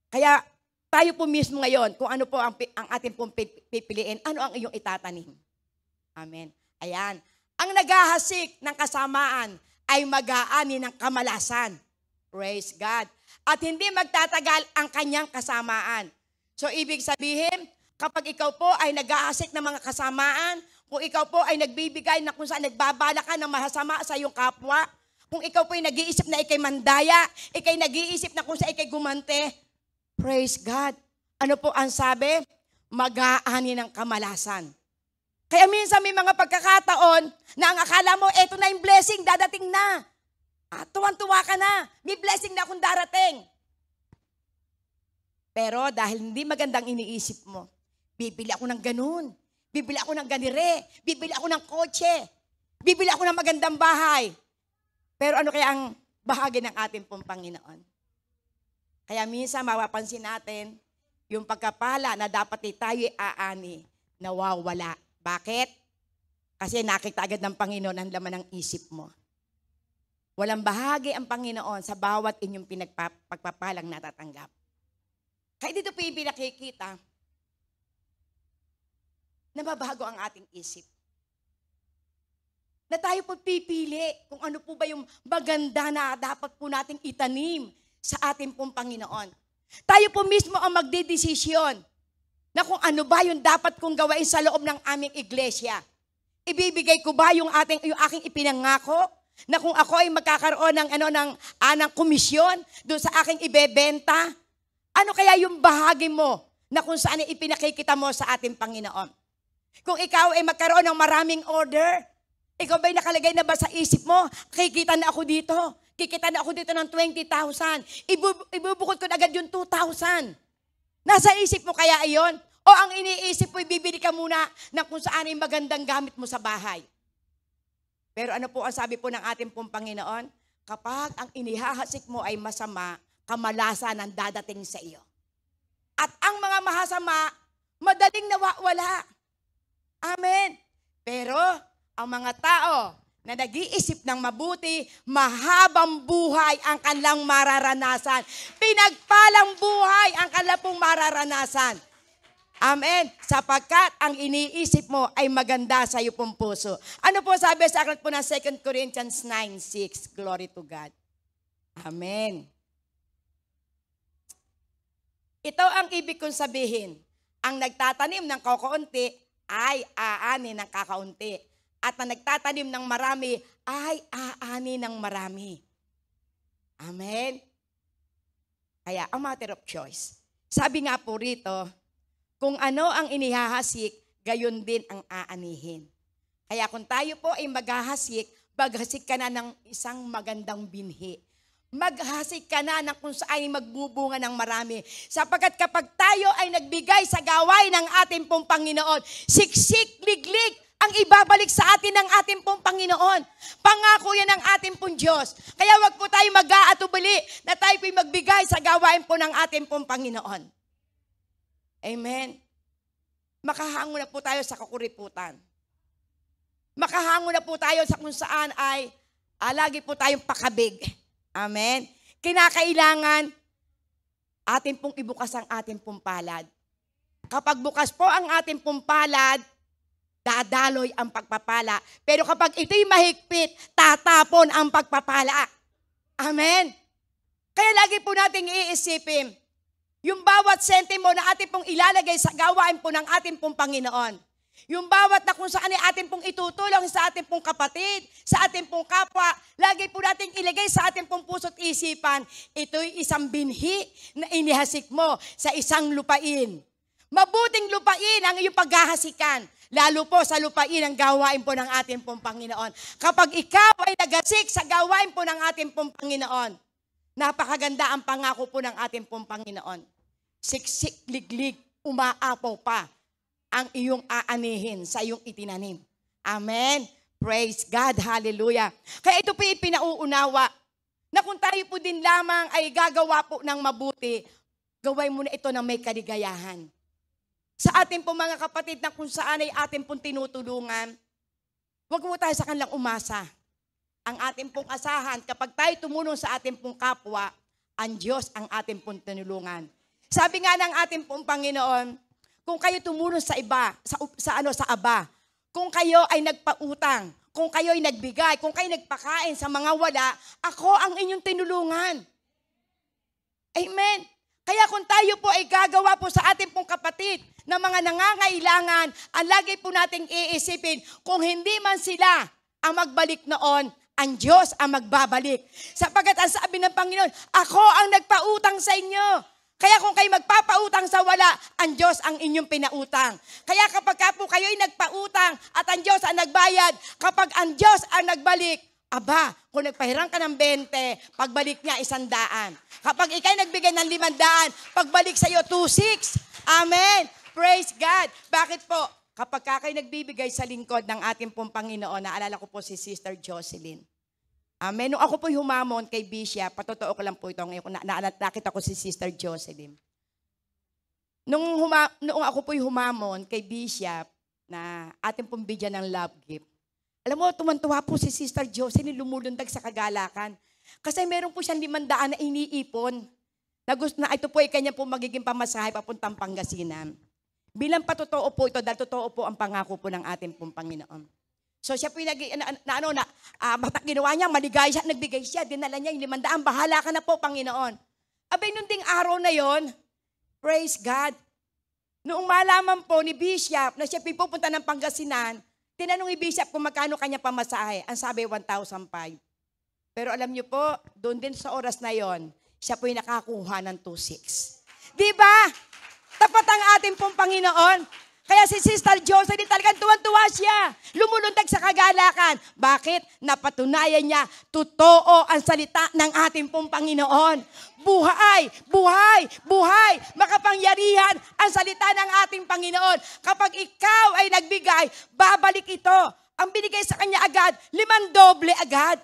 Kaya tayo po mismo ngayon, kung ano po ang ating pong pipiliin, ano ang iyong itatanim. Amen. Ayan. Ang naghahasik ng kasamaan ay mag-aani ng kamalasan. Praise God. At hindi magtatagal ang kanyang kasamaan. So, ibig sabihin, kapag ikaw po ay nag-aasik ng mga kasamaan, kung ikaw po ay nagbibigay na kung saan nagbabala ka ng masama sa iyong kapwa, kung ikaw po ay nag-iisip na ikay mandaya, ikay nag-iisip na kung saan ikay gumante, praise God. Ano po ang sabi? Mag-aani ng kamalasan. Kaya minsan may mga pagkakataon na ang akala mo, eto na yung blessing, dadating na. Tuwan-tuwa ka na, may blessing na akong darating. Pero dahil hindi magandang iniisip mo, bibili ako ng ganun, bibili ako ng ganire, bibili ako ng kotse, bibili ako ng magandang bahay. Pero ano kaya ang bahagi ng ating pong Panginoon? Kaya minsan mapapansin natin, yung pagkapala na dapat tayo aani, nawawala. Bakit? Kasi nakita agad ng Panginoon ang laman ng isip mo. Walang bahagi ang Panginoon sa bawat inyong pagpapalang natatanggap. Kaya dito po yung pinakikita, nababago ang ating isip. Na tayo po pipili kung ano po ba yung maganda na dapat po nating itanim sa ating pong Panginoon. Tayo po mismo ang magdedesisyon na kung ano ba yung dapat kong gawain sa loob ng aming iglesia. Ibibigay ko ba yung aking ipinangako na kung ako ay magkakaroon ng komisyon doon sa aking ibebenta? Ano kaya yung bahagi mo na kung saan ipinakikita mo sa ating Panginoon? Kung ikaw ay magkaroon ng maraming order, ikaw ba'y nakalagay na ba sa isip mo, kikita na ako dito ng 20,000, ibubukod ko na agad yung 2,000. Nasa isip mo kaya iyon? O ang iniisip mo, bibili ka muna ng kung saan ay magandang gamit mo sa bahay? Pero ano po ang sabi po ng ating pong Panginoon? Kapag ang inihahasik mo ay masama, kamalasan ang dadating sa iyo. At ang mga mahasama, Madaling nawawala. Amen. Pero, ang mga tao na nag-iisip ng mabuti, mahabang buhay ang kanilang mararanasan. Pinagpalang buhay ang kanilang pong mararanasan. Amen. Sapagkat ang iniisip mo ay maganda sa iyo pong puso. Ano po sabi sa aklat po ng 2 Corinthians 9:6? Glory to God. Amen. Ito ang ibig kong sabihin. Ang nagtatanim ng kakaunti ay aani ng kakaunti. At ang nagtatanim ng marami ay aani ng marami. Amen. Kaya, a matter of choice. Sabi nga po rito, kung ano ang inihahasik, gayon din ang aanihin. Kaya kung tayo po ay maghahasik, maghasik ka na ng isang magandang binhi. Maghasik ka na ng kung saan magbubunga ng marami. Sapagkat kapag tayo ay nagbigay sa gawain ng ating pong Panginoon, siksik, liglig, ang ibabalik sa atin ng ating pong Panginoon. Pangako yan ng ating pong Diyos. Kaya wag po tayo mag-aatubali na tayo po'y magbigay sa gawain po ng ating pong Panginoon. Amen. Makahango na po tayo sa kakuriputan. Makahango na po tayo sa kung saan ay lagi po tayong pakabig. Amen. Kinakailangan atin pong ibukas ang ating pong palad. Kapag bukas po ang ating pong palad, dadaloy ang pagpapala. Pero kapag ito'y mahigpit, tatapon ang pagpapala. Amen. Kaya lagi po nating iisipin, yung bawat sentimo na ating pong ilalagay sa gawain po ng ating pong Panginoon. Yung bawat na kung saan ay ating pong itutulong sa ating pong kapatid, sa ating pong kapwa, lagi po nating ilagay sa ating pong puso't isipan, ito'y isang binhi na inihasik mo sa isang lupain. Mabuting lupain ang iyong paghahasikan, lalo po sa lupain ang gawain po ng ating pong Panginoon. Kapag ikaw ay naghasik sa gawain po ng ating pong Panginoon, napakaganda ang pangako po ng ating pong Panginoon. Siksik, liglig, umaapaw pa ang iyong aanihin sa iyong itinanim. Amen. Praise God. Hallelujah. Kaya ito po pinauunawa na kung tayo po din lamang ay gagawa po ng mabuti, gawin mo na ito ng may kaligayahan. Sa ating po mga kapatid na kung saan ay ating pong tinutulungan, huwag mo tayo sa kanilang umasa. Ang ating pong asahan, kapag tayo tumulong sa ating pong kapwa, ang Diyos ang ating pong tinulungan. Sabi nga ng ating pong Panginoon, kung kayo tumulong sa iba, sa Aba, kung kayo ay nagpautang, kung kayo ay nagbigay, kung kayo nagpakain sa mga wala, ako ang inyong tinulungan. Amen. Kaya kung tayo po ay gagawa po sa ating pong kapatid na mga nangangailangan, ang lagi po nating iisipin, kung hindi man sila ang magbalik noon, ang Diyos ang magbabalik. Sapagkat ang sabi ng Panginoon, ako ang nagpautang sa inyo. Kaya kung kayo magpapautang sa wala, ang Diyos ang inyong pinautang. Kaya kapag po kayo'y nagpautang at ang Diyos ang nagbayad, kapag ang Diyos ang nagbalik, aba, kung nagpahiram ka ng 20, pagbalik niya 100. Kapag ikay nagbigay ng 500, pagbalik sa iyo 2,600. Amen. Praise God. Bakit po? Kapag kayo nagbibigay sa lingkod ng ating pong Panginoon, naalala ko po si Sister Jocelyn. Amen. Nung ako po'y humamon kay Bishop, patotoo ko lang po ito, ngayon nakita ko si Sister Jocelyn. Nung ako po'y humamon kay Bishop na ating pong bigyan ng love gift, alam mo, tumantuwa po si Sister Jocelyn, lumulundag sa kagalakan. Kasi meron po siyang 500 na iniipon. Na ito po ay kanya po magiging pamasahe papuntang Pangasinan. Bilang patotoo po ito, dahil totoo po ang pangako po ng ating pong Panginoon. So siya po ginawa niya, maligay siya, nagbigay siya, dinala niya yung 500, bahala ka na po, Panginoon. Abay, nung ding araw na yon, praise God, noong malaman po ni Bishop na siya pupunta ng Pangasinan, tinanong ni Bishop kung magkano kanya pamasahe, ang sabi 1,500. Pero alam niyo po, doon din sa oras na yon, siya po'y nakakuha ng 2,600. Diba? Tapat ang ating pong Panginoon. Kaya si Sister Jocelyn talagang tuwan-tuwa siya. Lumulundag sa kagalakan. Bakit? Napatunayan niya, totoo ang salita ng ating pong Panginoon. Buhay, buhay, buhay. Makapangyarihan ang salita ng ating Panginoon. Kapag ikaw ay nagbigay, babalik ito. Ang binigay sa kanya agad, 5 doble agad.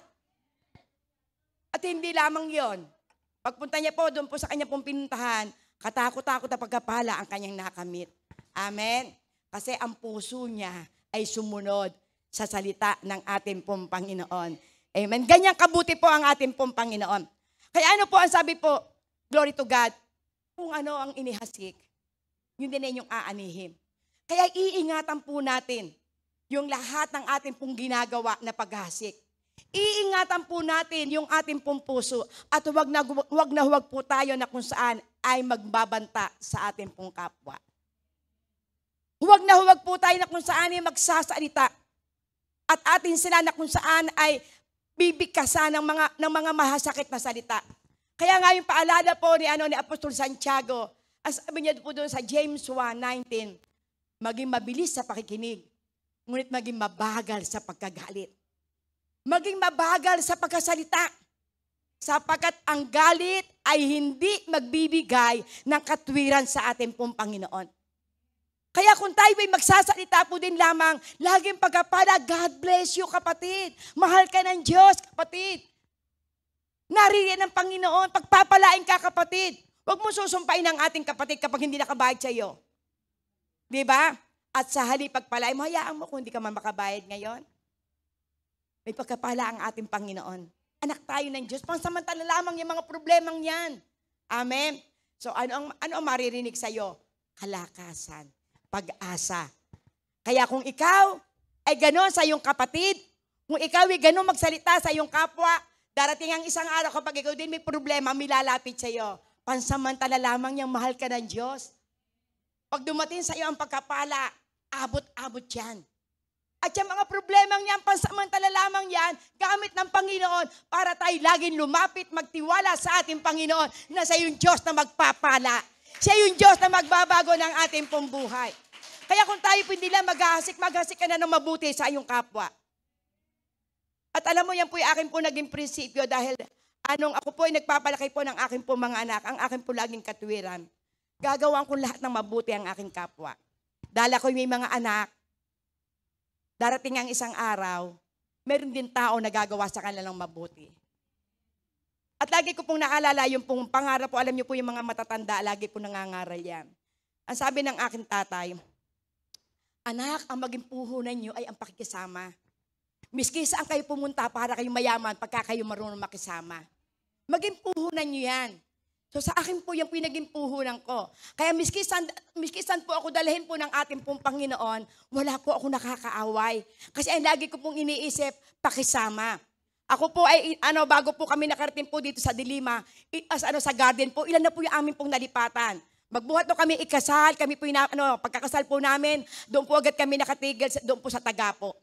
At hindi lamang yon. Pagpunta niya po doon po sa kanya pong pinuntahan, katakot-takot na pagkapala ang kanyang nakamit. Amen. Kasi ang puso niya ay sumunod sa salita ng ating pong Panginoon. Amen. Ganyan kabuti po ang ating pong Panginoon. Kaya ano po ang sabi po, glory to God, kung ano ang inihasik, yun din ay yung aanihim. Kaya iingatan po natin yung lahat ng ating pong ginagawa na paghasik. Iingatan po natin yung ating pong puso at huwag po tayo na kung saan ay magbabanta sa ating pong kapwa. Huwag po tayo na kung saan ay magsasalita at atin sila na kung saan ay bibigkasan ng mga mahasakit na salita. Kaya nga yung paalala po ni Apostol Santiago, as sabi niya po doon sa James 1:19, maging mabilis sa pakikinig, ngunit maging mabagal sa pagkagalit. Maging mabagal sa pagkasalita, sapagkat ang galit ay hindi magbibigay ng katwiran sa ating pong Panginoon. Kaya kung tayo ay magsasalita po din lamang, laging pagkapala, God bless you kapatid. Mahal ka ng Diyos kapatid. Naririyan ng Panginoon, pagpapalain ka kapatid. Huwag mo susumpain ang ating kapatid kapag hindi nakabayad sa iyo. Diba? At sa halip pagpalain mo, hayaan mo kung hindi ka man makabayad ngayon. May pagkapala ang ating Panginoon. Anak tayo ng Diyos, pansamantala lamang yung mga problemang yan. Amen? So ano ang maririnig sa iyo? Kalakasan, pag-asa. Kaya kung ikaw ay gano'n sa iyong kapatid, kung ikaw ay gano'n magsalita sa iyong kapwa, darating ang isang araw kapag ikaw din may problema, may lalapit sa iyo. Pansamantala lamang yung mahal ka ng Diyos. Pag dumating sa iyo ang pagkapala, abot-abot yan. At yung mga problemang yan, pansamantala lamang yan, gamit ng Panginoon para tayo laging lumapit, magtiwala sa ating Panginoon na sa yung Diyos na magpapala. Siya yung Diyos na magbabago ng ating pong buhay. Kaya kung tayo po hindi lang maghahasik ka na ng mabuti sa iyong kapwa. At alam mo, yan po yung akin po naging prinsipyo dahil ako po ay nagpapalaki po ng aking po mga anak, ang aking po laging katwiran. Gagawan ko lahat ng mabuti ang aking kapwa. Dahil ako may mga anak, darating ang isang araw, meron din tao na gagawa sa kanila ng mabuti. At lagi ko pong naalala yung pong pangarap po, alam niyo po yung mga matatanda, lagi po nangangaral yan. Ang sabi ng aking tatay, anak, ang maging puhunan niyo ay ang pakikisama. Miski saan kayo pumunta para kayo mayaman pagka kayo marunong makisama. Maging puhunan niyo yan. So sa akin po yung pinaging puhunan ko. Kaya miski saan po ako dalhin po ng ating pong Panginoon, wala po ako nakakaaway. Kasi ang lagi ko pong iniisip, pakisama. Ako po ay, bago po kami nakarating po dito sa Dilima, sa garden po, ilan na po yung amin pong nalipatan. Magbuhat po kami ikasal, kami po pagkakasal po namin, doon po agad kami nakatigil, doon po sa Tagapo.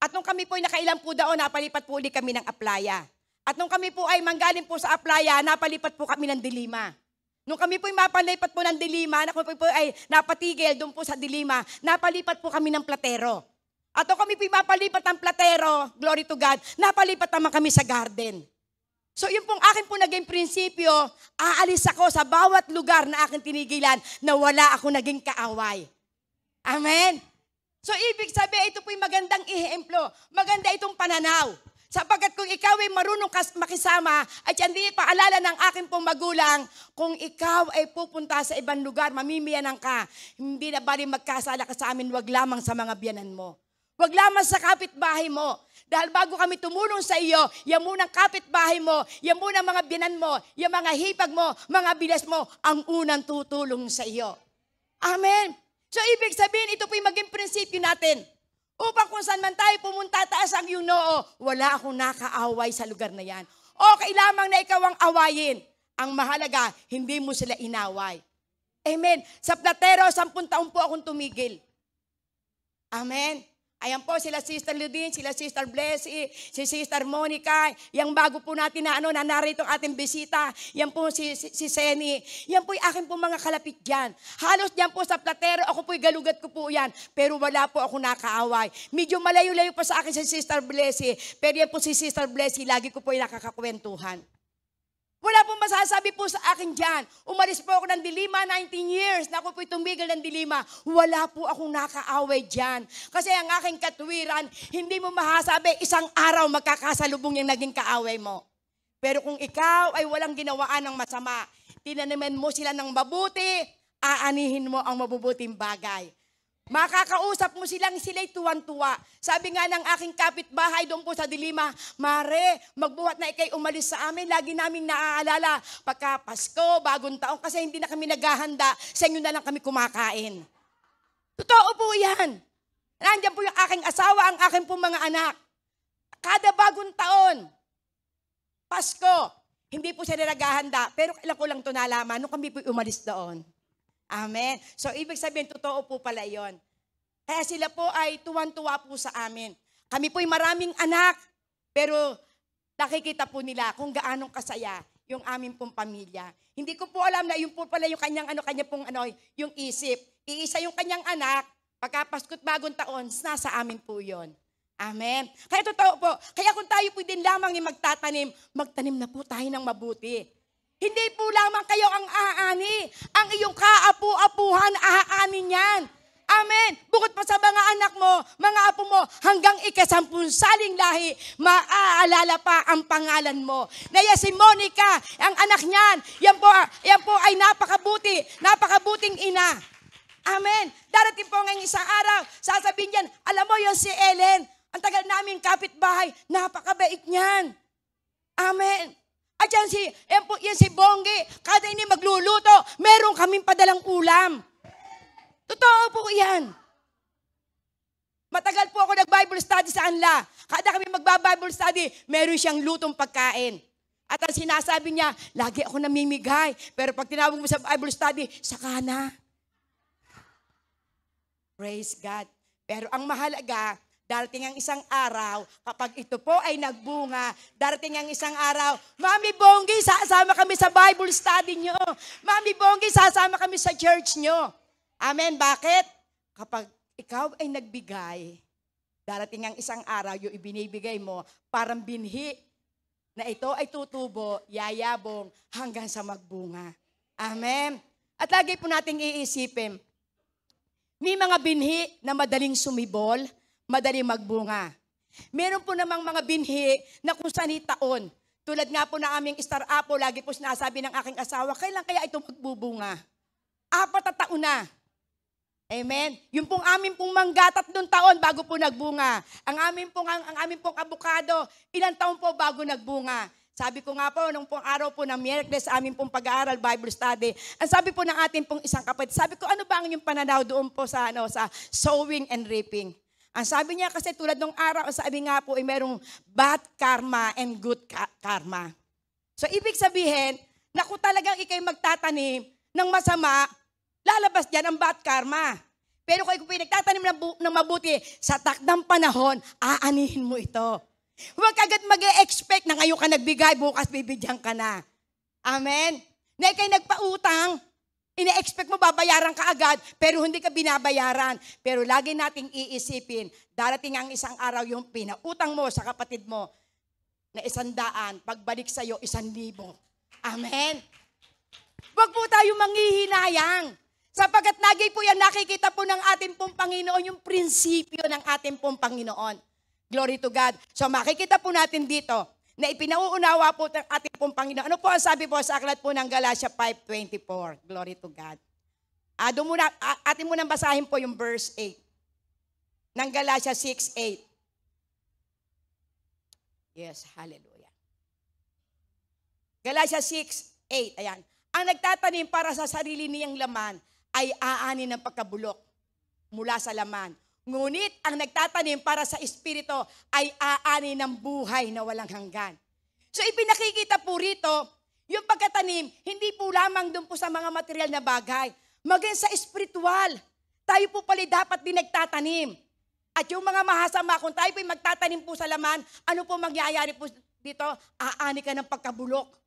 At nung kami po ay nakailan po daon, napalipat po ulit kami ng Aplaya. At nung kami po ay manggaling po sa Aplaya, napalipat po kami ng Dilima. Nung kami po ay mapalipat po ng Dilima, kami po ay napatigil doon po sa Dilima, napalipat po kami ng Platero. At nung kami po ay mapalipat ng Platero, glory to God, napalipat naman kami sa garden. So yun pong akin po naging prinsipyo, aalis ako sa bawat lugar na aking tinigilan na wala ako naging kaaway. Amen? So ibig sabihin, ito po yung magandang ihemplo, maganda itong pananaw. Sapagkat kung ikaw ay marunong makisama, at hindi paalala ng aking pong magulang, kung ikaw ay pupunta sa ibang lugar, mamimiyanan ka, hindi na bali magkasala ka sa amin, wag lamang sa mga biyanan mo. Wag lamang sa kapitbahay mo. Dahil bago kami tumulong sa iyo, yan munang kapitbahay mo, yan munang mga biyanan mo, yan mga hipag mo, mga bilas mo, ang unang tutulong sa iyo. Amen. So ibig sabihin, ito po yung maging prinsipyo natin. Upang kung saan man tayo pumunta, taas ang iyong noo, wala akong nakaaway sa lugar na yan. Okay lamang na ikaw ang awayin. Ang mahalaga, hindi mo sila inaway. Amen. Sa Platero, 10 taon po akong tumigil. Amen. Ayan po sila Sister Ludin, sila Sister Blessy, si Sister Monica, yung bago po natin na narito ang ating bisita, yan po si Seni, yan po yung aking po mga kalapit dyan. Halos dyan po sa Platero, ako po'y galugat ko po yan, pero wala po ako nakaaway. Medyo malayo-layo pa sa akin si Sister Blessy, pero yan po si Sister Blessy, lagi ko po yung nakakakwentuhan. Wala pong masasabi po sa akin dyan. Umalis po ako ng Dilima, 19 years, na ako po'y tumigil ng Dilima. Wala po akong nakaaway dyan. Kasi ang aking katwiran, hindi mo masasabi, isang araw magkakasalubong yung naging kaaway mo. Pero kung ikaw ay walang ginawaan ng masama, tinaniman mo sila ng mabuti, aanihin mo ang mabubuting bagay. Makakausap mo sila'y tuwan-tuwa. Sabi nga ng aking kapitbahay doon po sa Dilima, Mare, magbuhat na ikay umalis sa amin. Lagi naming naaalala pagka Pasko, bagong taon, kasi hindi na kami naghahanda. Sa inyo na lang kami kumakain. Totoo po yan. Nandiyan po yung aking asawa, ang aking po mga anak. Kada bagong taon, Pasko, hindi po sila naghahanda. Pero kailan ko lang ito nalaman nung kami po umalis doon. Amen. So, ibig sabihin, totoo po pala yon. Kaya sila po ay tuwan-tuwa po sa amin. Kami po'y maraming anak, pero nakikita po nila kung gaanong kasaya yung aming pong pamilya. Hindi ko po alam na yun po pala yung kanya pong yung isip. Iisa yung kanyang anak, pagka Pasko't bagong taon, nasa amin po yon. Amen. Kaya totoo po. Kaya kung tayo po din lamang yung magtanim na po tayo ng mabuti. Hindi po lamang kayo ang aani. Ang iyong kaapu-apuhan, aani niyan. Amen. Bukod pa sa mga anak mo, mga apo mo, hanggang ika-10 saling lahi, maaalala pa ang pangalan mo. Naya si Monica, ang anak niyan, yan po ay napakabuting ina. Amen. Darating po ngayong isang araw, sasabihin niyan, alam mo yung si Ellen, ang tagal namin kapitbahay, napakabait niyan. Amen. At yan si Bongge, kada ini magluluto, meron kaming padalang ulam. Totoo po yan. Matagal po ako nag-Bible study sa kanila. Kada kami magba-Bible study, meron siyang lutong pagkain. At ang sinasabi niya, lagi ako namimigay. Pero pag tinawag mo sa Bible study, saka na. Praise God. Pero ang mahalaga, darating ang isang araw, kapag ito po ay nagbunga, darating ang isang araw, Mami Bonggi, sasama kami sa Bible study nyo. Mami Bonggi, sasama kami sa church nyo. Amen. Bakit? Kapag ikaw ay nagbigay, darating ang isang araw, yung ibinibigay mo, parang binhi, na ito ay tutubo, yayabong, hanggang sa magbunga. Amen. At lagi po nating iisipin, may mga binhi na madaling sumibol, madaling magbunga. Meron po namang mga binhi na kung saan taon. Tulad nga po na aming Star Apple, lagi po sinasabi ng aking asawa, kailan kaya ito magbubunga? 4 na taon na. Amen. Yung pong aming pong mangga, 3 taon bago po nagbunga. Ang aming pong abukado, ilang taon po bago nagbunga. Sabi ko nga po, nung pong araw po ng Miyerkules sa aming pong pag-aaral, Bible study, ang sabi po ng ating pong isang kapatid, sabi ko, ano ba ang yung pananaw doon po sa sowing and reaping? Ang sabi niya kasi tulad ng araw, ang sabi nga po ay merong bad karma and good karma. So ibig sabihin, na kung talagang ikay magtatanim ng masama, lalabas dyan ang bad karma. Pero kung ikay nagtatanim ng mabuti, sa takdang panahon, aanihin mo ito. Huwag agad mag-e-expect na ngayon ka nagbigay, bukas bibigyan ka na. Amen? Na ikay nagpautang, ine-expect mo babayaran ka agad, pero hindi ka binabayaran. Pero lagi nating iisipin, darating ang isang araw yung pinautang mo sa kapatid mo na 100, pagbalik sa'yo 1,000. Amen? Huwag po tayo manghihinayang. Sapagkat lagi po yan nakikita po ng ating pong Panginoon, yung prinsipyo ng ating pong Panginoon. Glory to God. So makikita po natin dito na ipinauunawa po ng ating pong Panginoon. Ano po ang sabi po sa aklat po ng Galatia 5:24? Glory to God. Atin muna basahin po yung verse 8 ng Galatia 6:8. Yes, hallelujah. Galatia 6:8, ayan. Ang nagtatanim para sa sarili niyang laman ay aani ng pagkabulok mula sa laman. Ngunit ang nagtatanim para sa Espiritu ay aani ng buhay na walang hanggan. So ipinakikita po rito, yung pagkatanim, hindi po lamang doon po sa mga material na bagay, maging sa espiritual. Tayo po pala dapat din nagtatanim. At yung mga mahasama, kung tayo po magtatanim po sa laman, ano po mangyayari po dito? Aani ka ng pagkabulok.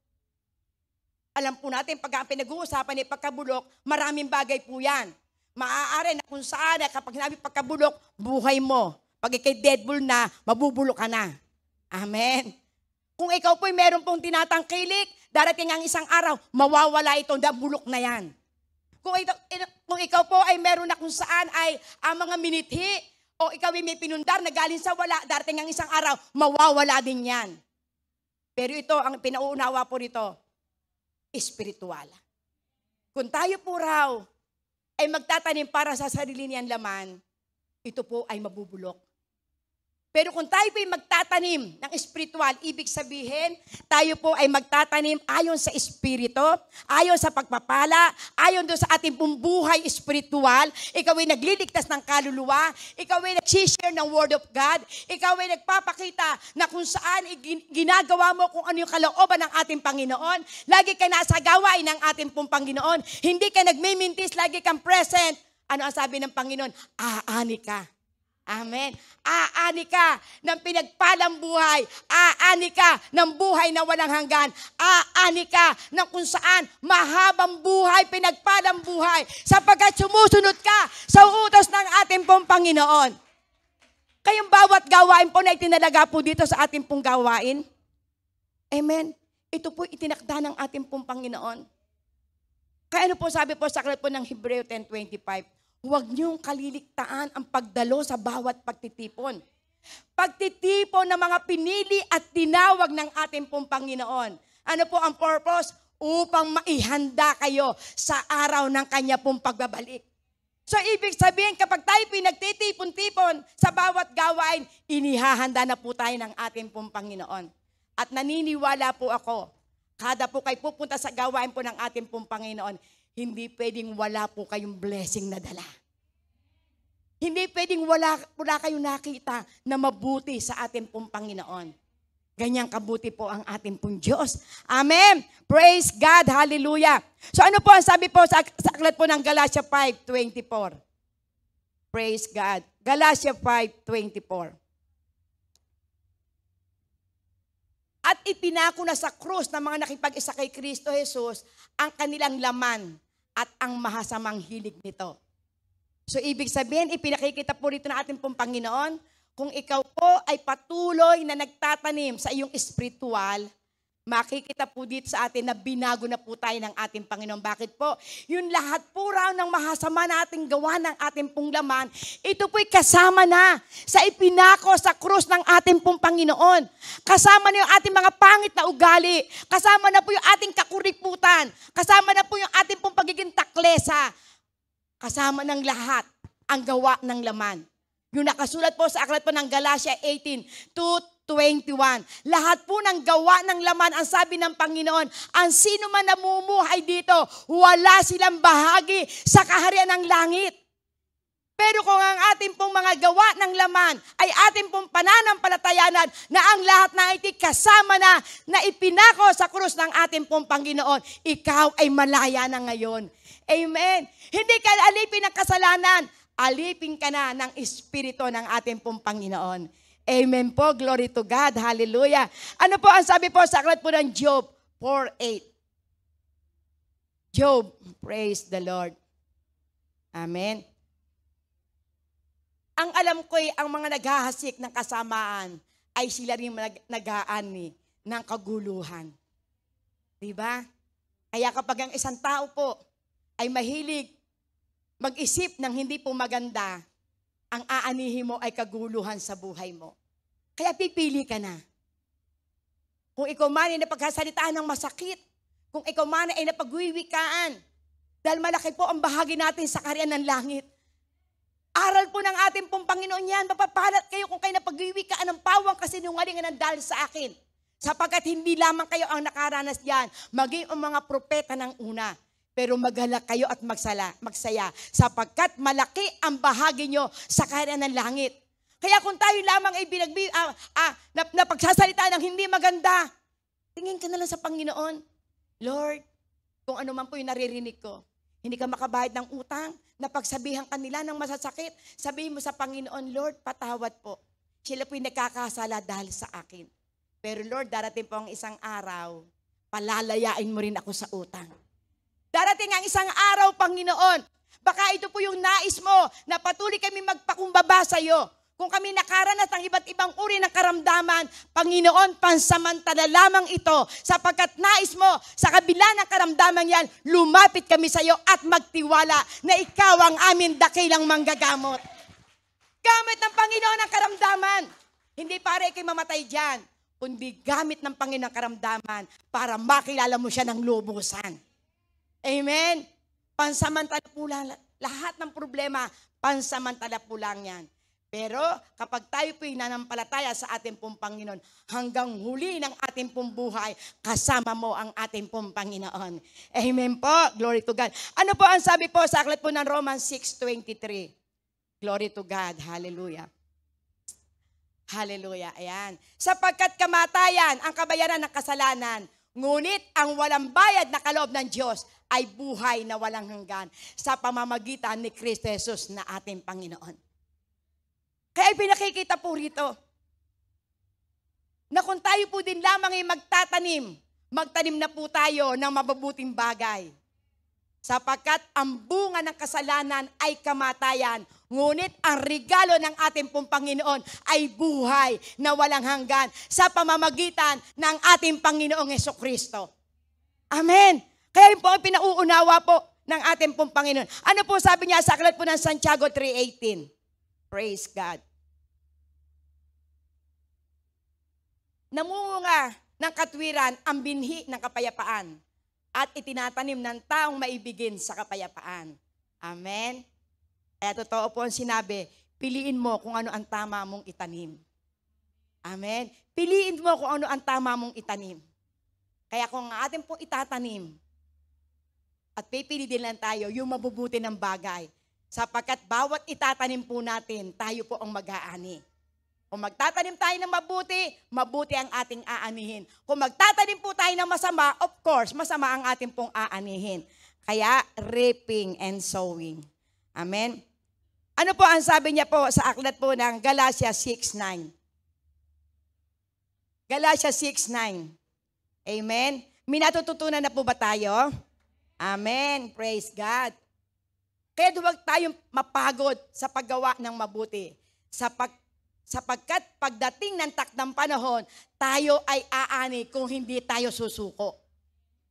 Alam po natin, pag pinag-uusapan ni pagkabulok, maraming bagay po yan. Maaari na kung saan, kapag sinabi pagkabulok, buhay mo. Pag ikay deadball na, mabubulok ka na. Amen. Kung ikaw po'y meron pong tinatangkilik, darating ang isang araw, mawawala ito, bulok na yan. Kung ikaw po ay meron na kung saan ay ang mga minithi, o ikaw ay may pinundar na galing sa wala, darating ang isang araw, mawawala din yan. Pero ito, ang pinauunawa po nito, espiritual. Kung tayo po raw ay magtatanim para sa sarili niyang laman, ito po ay mabubulok. Pero kung tayo po ay magtatanim ng espiritual, ibig sabihin, tayo po ay magtatanim ayon sa espiritu, ayon sa pagpapala, ayon doon sa ating pong buhay espiritual. Ikaw ay nagliligtas ng kaluluwa, ikaw ay nag-share ng Word of God, ikaw ay nagpapakita na kung saan ginagawa mo kung ano yung kalooban ng ating Panginoon. Lagi ka nasa gawain ng ating pong Panginoon. Hindi ka nagmimintis, lagi kang present. Ano ang sabi ng Panginoon? Aani ka. Amen. Aani ka ng pinagpalang buhay. Aani ka ng buhay na walang hanggan. Aani ka ng kung saan mahabang buhay, pinagpalang buhay. Sapagkat sumusunod ka sa utos ng ating pong Panginoon. Kayong bawat gawain po na itinalaga po dito sa ating pong gawain. Amen. Ito po itinakda ng ating pong Panginoon. Kaya ano po sabi po sa aklat po ng Hebreo 10:25, huwag niyong kaliligtaan ang pagdalo sa bawat pagtitipon. Pagtitipon ng mga pinili at tinawag ng ating pong Panginoon. Ano po ang purpose? Upang maihanda kayo sa araw ng kanya pong pagbabalik. So ibig sabihin, kapag tayo pinagtitipon-tipon sa bawat gawain, inihahanda na po tayo ng ating pong Panginoon. At naniniwala po ako, kada po kayo pupunta sa gawain po ng ating pong Panginoon, hindi pwedeng wala po kayong blessing na dala. Hindi pwedeng wala kayong nakita na mabuti sa ating pong Panginoon. Ganyang kabuti po ang ating pong Diyos. Amen. Praise God. Hallelujah. So ano po ang sabi po sa aklat po ng Galatia 5:24? Praise God. Galatia 5:24. At ipinako na sa krus ng mga nakipag-isa kay Kristo Jesus ang kanilang laman at ang mahasamang hilig nito. So ibig sabihin, ipinakikita po rito ng ating pong Panginoon, kung ikaw po ay patuloy na nagtatanim sa iyong espiritual, makikita po dito sa atin na binago na po tayo ng ating Panginoon. Bakit po? Yung lahat po raw ng mahasama na ating gawa ng ating pong laman, ito po'y kasama na sa ipinako sa krus ng ating pong Panginoon. Kasama na yung ating mga pangit na ugali. Kasama na po yung ating kakuriputan. Kasama na po yung ating pong pagiging taklesa. Kasama ng lahat ang gawa ng laman. Yung nakasulat po sa aklat po ng Galatia 18:21. Lahat po ng gawa ng laman, ang sabi ng Panginoon, ang sino man namumuhay dito, wala silang bahagi sa kaharian ng langit. Pero kung ang ating pong mga gawa ng laman ay ating pong pananampalatayanan na ang lahat na iti kasama na ipinako sa krus ng ating pong Panginoon, ikaw ay malaya na ngayon. Amen. Hindi ka alipin ng kasalanan, alipin ka na ng Espiritu ng ating pong Panginoon. Amen po. Glory to God. Hallelujah. Ano po ang sabi po sa aklat po ng Job 4:8? Job, praise the Lord. Amen. Ang alam ko'y ang mga naghahasik ng kasamaan ay sila rin nag-aani ng kaguluhan. Diba? Kaya kapag ang isang tao po ay mahilig mag-isip ng hindi po maganda, ang aanihin mo ay kaguluhan sa buhay mo. Kaya pipili ka na. Kung ikaw man ay napagsasalitaan ng masakit, kung ikaw man ay napagwiwikaan, dahil malaki po ang bahagi natin sa kaharian ng langit. Aral po ng ating pong Panginoon yan, mapapalat kayo kung kayo napagwiwikaan ng pawang kasinungalingan ng dahil sa akin. Sapagkat hindi lamang kayo ang nakaranas diyan, maging ang mga propeta ng una. Pero maghalak kayo at magsaya, sapagkat malaki ang bahagi nyo sa kaharian ng langit. Kaya kung tayo lamang ay napagsasalita ng hindi maganda, tingin ka na lang sa Panginoon. Lord, kung ano man po yung naririnig ko, hindi ka makabayad ng utang, napagsabihan kanila ng masasakit, sabihin mo sa Panginoon, Lord, patawad po. Sila po yung nagkakasala dahil sa akin. Pero Lord, darating po ang isang araw, palalayain mo rin ako sa utang. Darating ang isang araw, Panginoon, baka ito po yung nais mo na patuloy kami magpakumbaba sa iyo. Kung kami nakaranas ng iba't ibang uri ng karamdaman, Panginoon, pansamantala lamang ito sapagkat nais mo sa kabila ng karamdaman yan, lumapit kami sa iyo at magtiwala na ikaw ang amin dakilang manggagamot. Gamit ng Panginoon ang karamdaman. Hindi para ikay mamatay dyan, kundi gamit ng Panginoon ang karamdaman para makilala mo siya ng lubusan. Amen. Pansamantala po lahat ng problema, pansamantala po lang yan. Pero kapag tayo po'y nanampalataya sa ating pong Panginoon, hanggang huli ng ating pong buhay, kasama mo ang ating pong Panginoon. Amen po. Glory to God. Ano po ang sabi po sa aklat po ng Romans 6:23? Glory to God. Hallelujah. Hallelujah. Ayan. Sapagkat kamatayan ang kabayaran ng kasalanan, ngunit ang walang bayad na kaloob ng Diyos ay buhay na walang hanggan sa pamamagitan ni Kristo Jesus na ating Panginoon. Kaya pinakikita po rito na kung tayo po din lamang ay magtanim na po tayo ng mababuting bagay. Sapagkat ang bunga ng kasalanan ay kamatayan, ngunit ang regalo ng ating pong Panginoon ay buhay na walang hanggan sa pamamagitan ng ating Panginoong Hesukristo. Amen. Kaya yun po ang pinauunawa po ng ating pong Panginoon. Ano po sabi niya sa aklat po ng Santiago 3:18? Praise God. Namunga ng katwiran ang binhi ng kapayapaan at itinatanim ng taong maibigin sa kapayapaan. Amen. Kaya totoo po ang sinabi, piliin mo kung ano ang tama mong itanim. Amen. Piliin mo kung ano ang tama mong itanim. Kaya kung atin pong itatanim, at pipili din lang tayo yung mabubuti ng bagay. Sapagkat bawat itatanim po natin, tayo po ang mag-aani. Kung magtatanim tayo ng mabuti, mabuti ang ating aanihin. Kung magtatanim po tayo ng masama, of course, masama ang ating pong aanihin. Kaya, reaping and sowing. Amen? Ano po ang sabi niya po sa aklat po ng Galatia 6:9? Galatia 6:9. Amen? May natututunan na po ba tayo? Amen. Praise God. Kaya huwag tayong mapagod sa paggawa ng mabuti. Sapagkat pagdating ng takdang panahon, tayo ay aani kung hindi tayo susuko.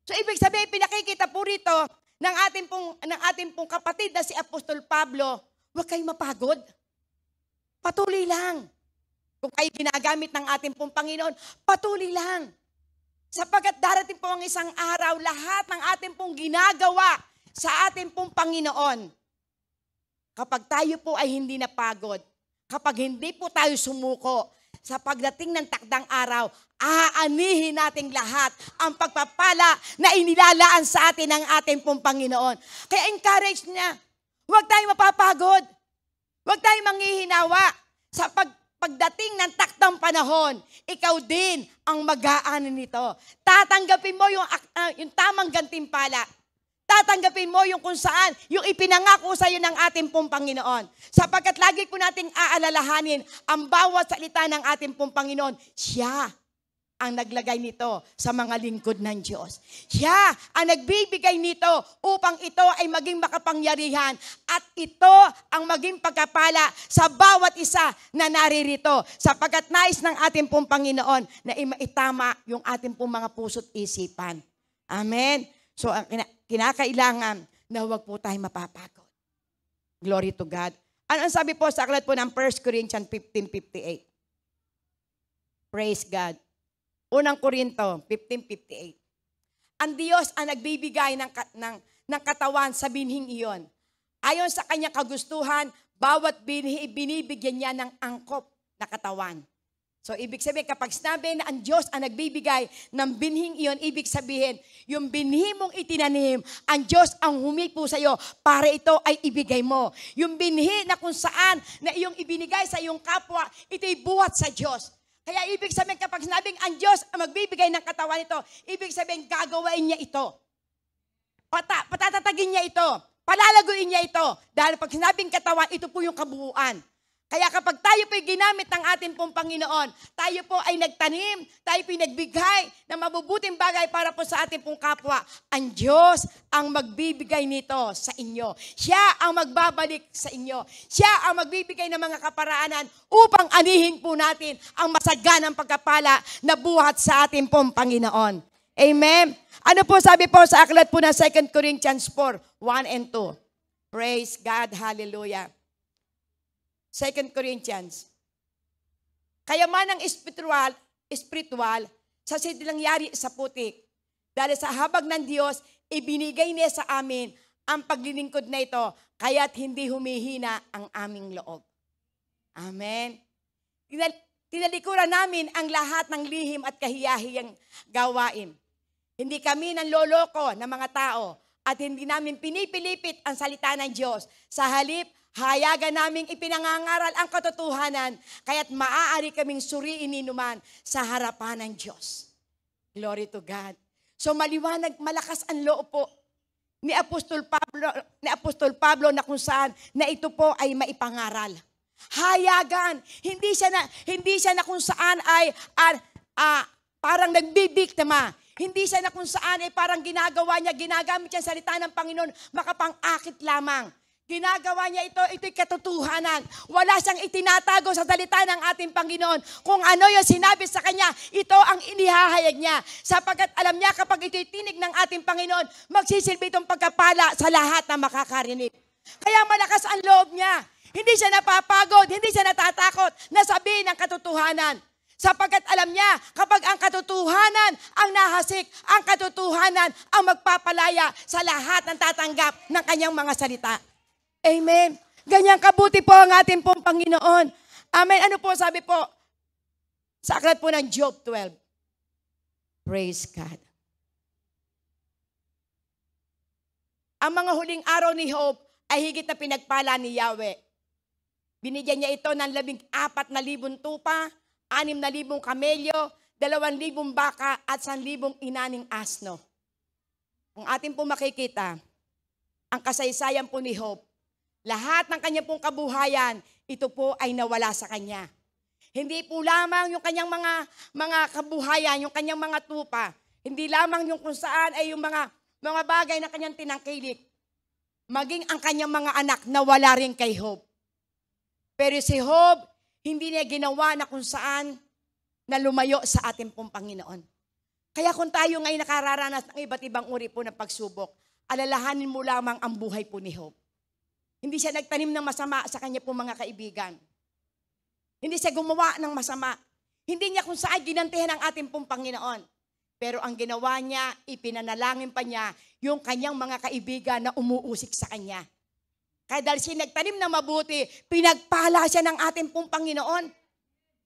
So ibig sabihin, pinakikita po rito ng ating pong kapatid na si Apostol Pablo, huwag kayong mapagod. Patuloy lang. Kung kayo ginagamit ng ating pong Panginoon, patuloy lang. Sapagkat darating po ang isang araw, lahat ng ating pong ginagawa sa ating pong Panginoon, kapag tayo po ay hindi napagod, kapag hindi po tayo sumuko, sa pagdating ng takdang araw, aanihin nating lahat ang pagpapala na inilalaan sa atin ng ating pong Panginoon. Kaya encourage niya, huwag tayong mapapagod, huwag tayong manghihinawa. Sa pagdating ng takdang panahon, ikaw din ang mag-aani nito. Tatanggapin mo yung tamang gantimpala. Tatanggapin mo yung kung saan, yung ipinangako sa iyo ng ating pong Panginoon. Sapagkat lagi po nating aalalahanin ang bawat salita ng ating pong Panginoon, siya ang naglagay nito sa mga lingkod ng Diyos. Siya ang nagbibigay nito upang ito ay maging makapangyarihan at ito ang maging pagkapala sa bawat isa na naririto. Sapagkat nais ng ating pong Panginoon na imaitama yung ating pong mga puso't isipan. Amen. So, ang kinakailangan na huwag po tayong mapapagod. Glory to God. Ano ang sabi po sa aklat po ng 1 Corinthians 15:58? Praise God. Unang Korinto 15:58. Ang Diyos ang nagbibigay ng katawan sa binhing iyon. Ayon sa kanyang kagustuhan, bawat binhi binibigyan niya ng angkop na katawan. So, ibig sabihin, kapag sinabi na ang Diyos ang nagbibigay ng binhing iyon, ibig sabihin, yung binhi mong itinanim, ang Diyos ang humipo sa iyo para ito ay ibigay mo. Yung binhi na kung saan na iyong ibinigay sa iyong kapwa, ito'y buhat sa Diyos. Kaya ibig sabihin, kapag sinabing ang Diyos ang magbibigay ng katawan ito, ibig sabihin, gagawain niya ito. Patatatagin niya ito. Palalaguin niya ito. Dahil pag sinabing katawan, ito po yung kabuuan. Kaya kapag tayo po'y ginamit ng ating pong Panginoon, tayo po ay nagtanim, tayo po'y nagbigay ng mabubuting bagay para po sa ating pong kapwa, ang Diyos ang magbibigay nito sa inyo. Siya ang magbabalik sa inyo. Siya ang magbibigay ng mga kaparaanan upang anihin po natin ang masaganang pagkapala na buhat sa ating pong Panginoon. Amen? Ano po sabi po sa aklat po ng 2 Corinthians 4:1 and 2? Praise God, hallelujah. 2 Corinthians. Kaya man ang espiritual sa silangyari sa putik. Dahil sa habag ng Diyos, ibinigay niya sa amin ang paglilingkod na ito, kaya't hindi humihina ang aming loob. Amen. Tinalikuran namin ang lahat ng lihim at kahiyahiyang gawain. Hindi kami nanloloko ng mga tao at hindi namin pinipilipit ang salita ng Diyos. Sa halip, hayagan naming ipinangangaral ang katotohanan, kaya't maaari kaming suriin ninuman sa harapan ng Diyos. Glory to God. So maliwanag, malakas ang loob po ni Apostol Pablo na kung saan na ito po ay maipangaral. Hayagan. Hindi siya na kung saan ay parang nagbibiktima. Hindi siya na kung saan ay parang ginagamit siya salita ng Panginoon, makapang-akit lamang. Ginagawa niya ito'y katotohanan. Wala siyang itinatago sa salita ng ating Panginoon. Kung ano yung sinabi sa kanya, ito ang inihahayag niya. Sapagkat alam niya kapag ito'y tinig ng ating Panginoon, magsisilbi itong pagkapala sa lahat na makakarinig. Kaya malakas ang loob niya. Hindi siya napapagod, hindi siya natatakot na sabihin ang katotohanan. Sapagkat alam niya, kapag ang katotohanan ang nahasik, ang katotohanan ang magpapalaya sa lahat ng tatanggap ng kanyang mga salita. Amen. Ganyan kabuti po ang ating pong Panginoon. Amen. Ano po sabi po sa aklat po ng Job 12? Praise God. Ang mga huling araw ni Job ay higit na pinagpala ni Yahweh. Binigyan niya ito ng 14,000 tupa, 6,000 kamelyo, 2,000 baka at 1,000 inaning asno. Kung atin po makikita, ang kasaysayan po ni Job, lahat ng kanyang pong kabuhayan, ito po ay nawala sa kanya. Hindi po lamang yung kanyang mga kabuhayan, yung kanyang mga tupa, hindi lamang yung kung saan ay yung mga bagay na kanyang tinangkilik, maging ang kanyang mga anak nawala rin kay Job. Pero si Job, hindi niya ginawa na kung saan na lumayo sa ating pong Panginoon. Kaya kung tayo ngayon nakararanas ng iba't ibang uri po ng pagsubok, alalahanin mo lamang ang buhay po ni Job. Hindi siya nagtanim ng masama sa kanya pong mga kaibigan. Hindi siya gumawa ng masama. Hindi niya kung saan ginantihan ang ating pong Panginoon. Pero ang ginawa niya, ipinanalangin pa niya yung kanyang mga kaibigan na umuusik sa kanya. Kaya dahil siya nagtanim ng mabuti, pinagpala siya ng ating pong Panginoon.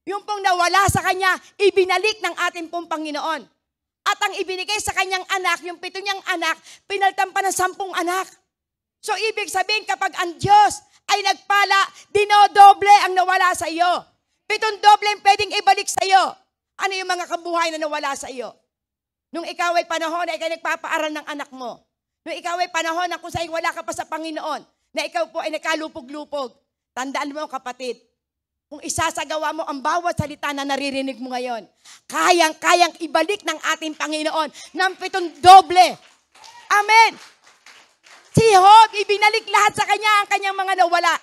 Yung pong nawala sa kanya, ibinalik ng ating pong Panginoon. At ang ibinigay sa kanyang anak, yung 7 niyang anak, pinaltan pa ng 10 anak. So ibig sabihin kapag ang Diyos ay nagpala, dinodoble ang nawala sa iyo. 7 doble ang pwedeng ibalik sa iyo. Ano yung mga kabuhay na nawala sa iyo? Nung ikaw ay panahon na ikaw nagpapaaral ng anak mo. Nung ikaw ay panahon na kung saan wala ka pa sa Panginoon, na ikaw po ay nakalupog-lupog. Tandaan mo kapatid, kung isasagawa mo ang bawat salita na naririnig mo ngayon, kayang-kayang ibalik ng ating Panginoon ng 7 doble. Amen. Si Job, ibinalik lahat sa kanya ang kanyang mga nawala.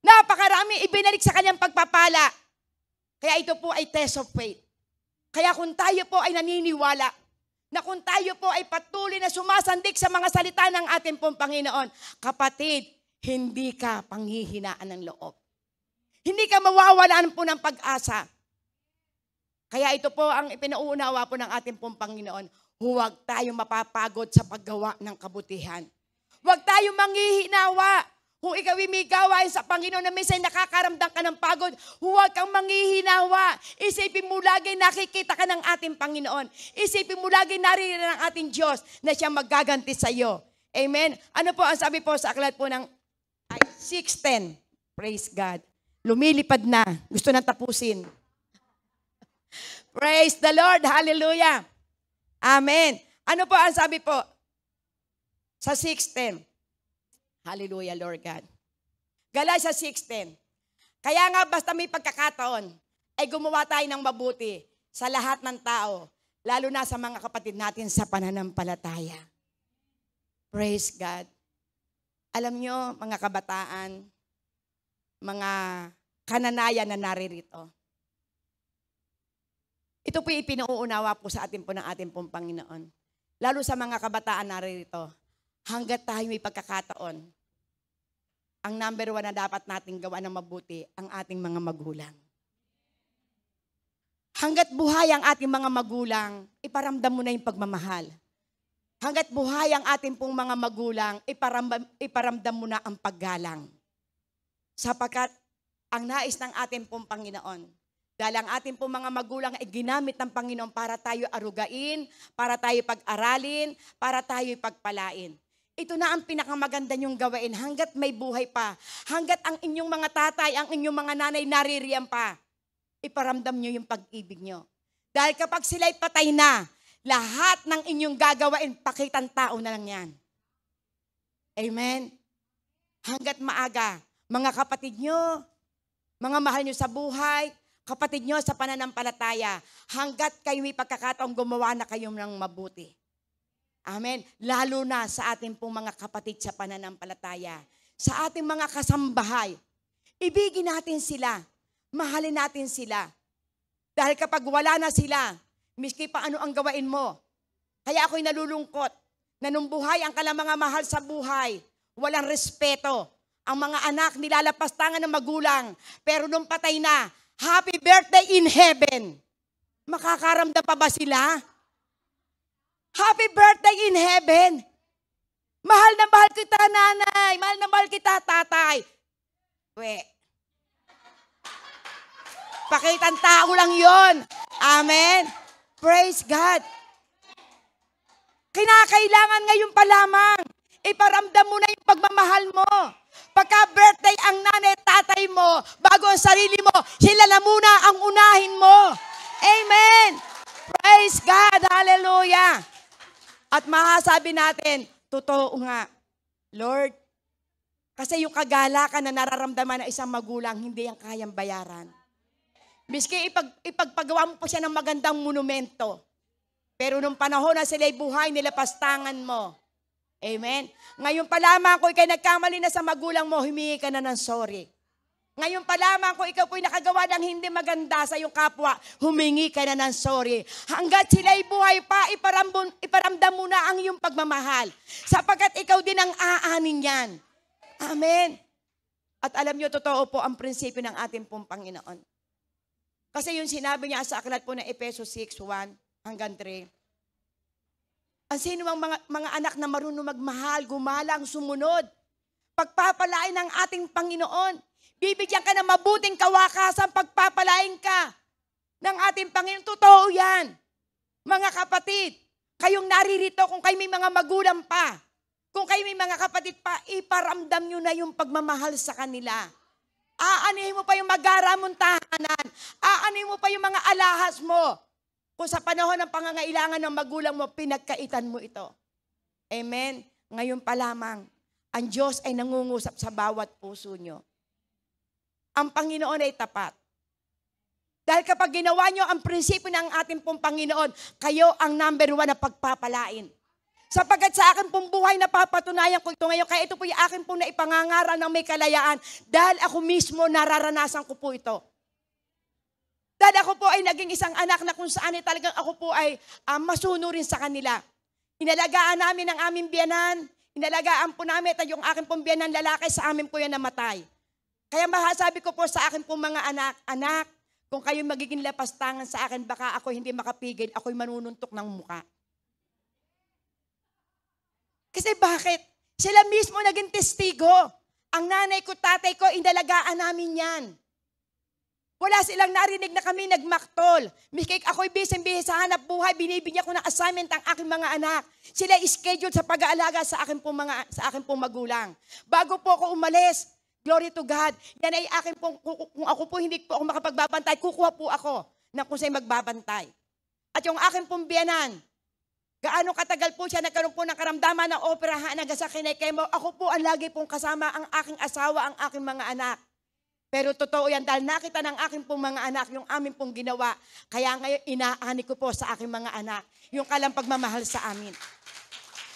Napakarami ibinalik sa kanyang pagpapala. Kaya ito po ay test of faith. Kaya kung tayo po ay naniniwala, na kung tayo po ay patuloy na sumasandik sa mga salita ng ating pong Panginoon, kapatid, hindi ka panghihinaan ng loob. Hindi ka mawawalan po ng pag-asa. Kaya ito po ang ipinauunawa po ng ating pong Panginoon. Huwag tayong mapapagod sa paggawa ng kabutihan. Huwag tayong manghihinawa. Kung ikaw ay may gawain sa Panginoon na minsan nakakaramdam ka ng pagod, huwag kang manghihinawa. Isipin mo lagi nakikita ka ng ating Panginoon. Isipin mo lagi naririnig ng ating Diyos na siya maggaganti sa iyo. Amen? Ano po ang sabi po sa aklat po ng 6:10? Praise God. Lumilipad na. Gusto nang tapusin. Praise the Lord. Hallelujah. Amen. Ano po ang sabi po sa 6:10? Hallelujah, Lord God. Galatians 6:10. Kaya nga basta may pagkakataon, ay gumawa tayo ng mabuti sa lahat ng tao, lalo na sa mga kapatid natin sa pananampalataya. Praise God. Alam nyo, mga kabataan, mga kananayan na naririto, ito po ipinauunawa po sa atin po ng ating pong Panginoon. Lalo sa mga kabataan naririto, hanggat tayo may pagkakataon, ang number 1 na dapat nating gawa ng mabuti, ang ating mga magulang. Hanggat buhay ang ating mga magulang, iparamdam mo na yung pagmamahal. Hanggat buhay ang ating pong mga magulang, iparamdam mo na ang paggalang. Sapagkat ang nais ng ating pong Panginoon, dahil ang ating pong mga magulang ay ginamit ng Panginoon para tayo arugain, para tayo pag-aralin, para tayo pagpalain. Ito na ang pinakamaganda niyong gawain hanggat may buhay pa. Hanggat ang inyong mga tatay, ang inyong mga nanay naririyan pa, iparamdam niyo yung pag-ibig niyo. Dahil kapag sila'y patay na, lahat ng inyong gagawain, pakitang tao na lang yan. Amen? Hanggat maaga, mga kapatid nyo, mga mahal nyo sa buhay, kapatid nyo sa pananampalataya, hanggat kayo may pagkakataong gumawa na kayo ng mabuti. Amen? Lalo na sa ating pong mga kapatid sa pananampalataya, sa ating mga kasambahay, ibigin natin sila, mahalin natin sila. Dahil kapag wala na sila, miski pa ano ang gawain mo. Kaya ako'y nalulungkot na nung buhay ang kalang mga mahal sa buhay, walang respeto. Ang mga anak nilalapastangan ng magulang, pero nung patay na, happy birthday in heaven. Makakaramdam pa ba sila? Happy birthday in heaven. Mahal na mahal kita, nanay. Mahal na mahal kita, tatay. Pakitang tao lang yon. Amen. Praise God. Kinakailangan ngayon pa lamang, iparamdam mo na yung pagmamahal mo. Pagka birthday ang nanay at tatay mo, bago ang sarili mo, sila na muna ang unahin mo. Amen. Praise God. Hallelujah. At masasabi natin, totoo nga, Lord, kasi yung kagalakan na nararamdaman ng isang magulang, hindi ang kayang bayaran. Miski ipagpagawa mo po siya ng magandang monumento. Pero nung panahon na sila'y buhay, nilapastangan mo. Amen? Ngayon pa lamang kung ikay nagkamali na sa magulang mo, humingi ka na ng sorry. Ngayon pa lamang kung ikaw po'y nakagawa ng hindi maganda sa iyong kapwa, humingi ka na ng sorry. Hanggat sila'y buhay pa, iparamdam mo na ang iyong pagmamahal. Sapagkat ikaw din ang aanin yan. Amen? At alam niyo, totoo po ang prinsipyo ng ating pong Panginoon. Kasi yung sinabi niya sa aklat po ng Efesos 6:1 hanggang 3. Ang sino ang mga anak na marunong magmahal, gumalang, sumunod, pagpapalain ng ating Panginoon. Bibigyan ka ng mabuting kawakasan, pagpapalain ka ng ating Panginoon. Totoo yan. Mga kapatid, kayong naririto kung kayo may mga magulang pa, kung kayo may mga kapatid pa, iparamdam nyo na yung pagmamahal sa kanila. Aanihin mo pa yung mag-ara mong tahanan. Aanihin mo pa yung mga alahas mo. Kung sa panahon ng pangangailangan ng magulang mo, pinagkaitan mo ito. Amen? Ngayon pa lamang, ang Diyos ay nangungusap sa bawat puso nyo. Ang Panginoon ay tapat. Dahil kapag ginawa nyo ang prinsipyo ng ating pong Panginoon, kayo ang number 1 na pagpapalain. Sapagkat sa akin pong buhay napapatunayan ko ito ngayon, kaya ito po yung akin pong naipangangaral ng may kalayaan dahil ako mismo nararanasan ko po ito. Dahil ako po ay naging isang anak na kung saan talagang ako po ay masunurin sa kanila. Inalagaan namin ang aming biyanan, inalagaan po namin at yung akin pong biyanan lalaki sa amin po yan namatay. Kaya masasabi ko po sa akin pong mga anak, kung kayo magiging lapastangan sa akin, baka ako hindi makapigil, ako'y manununtok ng muka. Kasi bakit? Sila mismo naging testigo. Ang nanay ko, tatay ko, inalagaan namin yan. Wala silang narinig na kami nagmaktol. Mikik ako'y busy sa hanap buhay, binibigyan ko ng assignment ang aking mga anak. Sila scheduled sa pag-aalaga sa aking pong magulang. Bago po ako umalis, glory to God, yan ay akin pong, kung ako po hindi po ako makapagbabantay, kukuha po ako na kung sa'yo magbabantay. At yung akin pong biyanan, gaano katagal po siya nagkaroon po ng karamdaman ng operahan hanggang sa kinekemo, ako po ang lagi pong kasama ang aking asawa, ang aking mga anak. Pero totoo yan, dahil nakita ng aking pong mga anak yung aming pong ginawa. Kaya ngayon, inaani ko po sa aking mga anak yung kalang pagmamahal sa amin.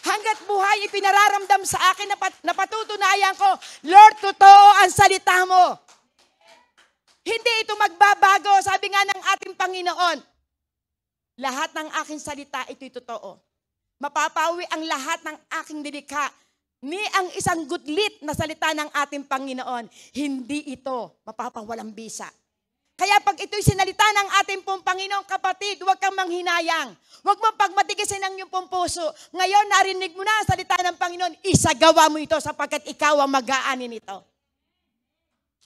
Hanggat buhay, ipinararamdam sa akin na patutunayan ko, Lord, totoo ang salita mo. Hindi ito magbabago, sabi nga ng ating Panginoon. Lahat ng aking salita, ito'y totoo. Mapapawi ang lahat ng aking nilikha. Ni ang isang gudlit na salita ng ating Panginoon, hindi ito mapapawalang bisa. Kaya pag ito'y sinalita ng ating pong Panginoong kapatid, huwag kang manghinayang. Huwag mo pagmatigisin ang iyong pong puso. Ngayon, narinig mo na ang salita ng Panginoon, isagawa mo ito sapagkat ikaw ang mag-aani nito.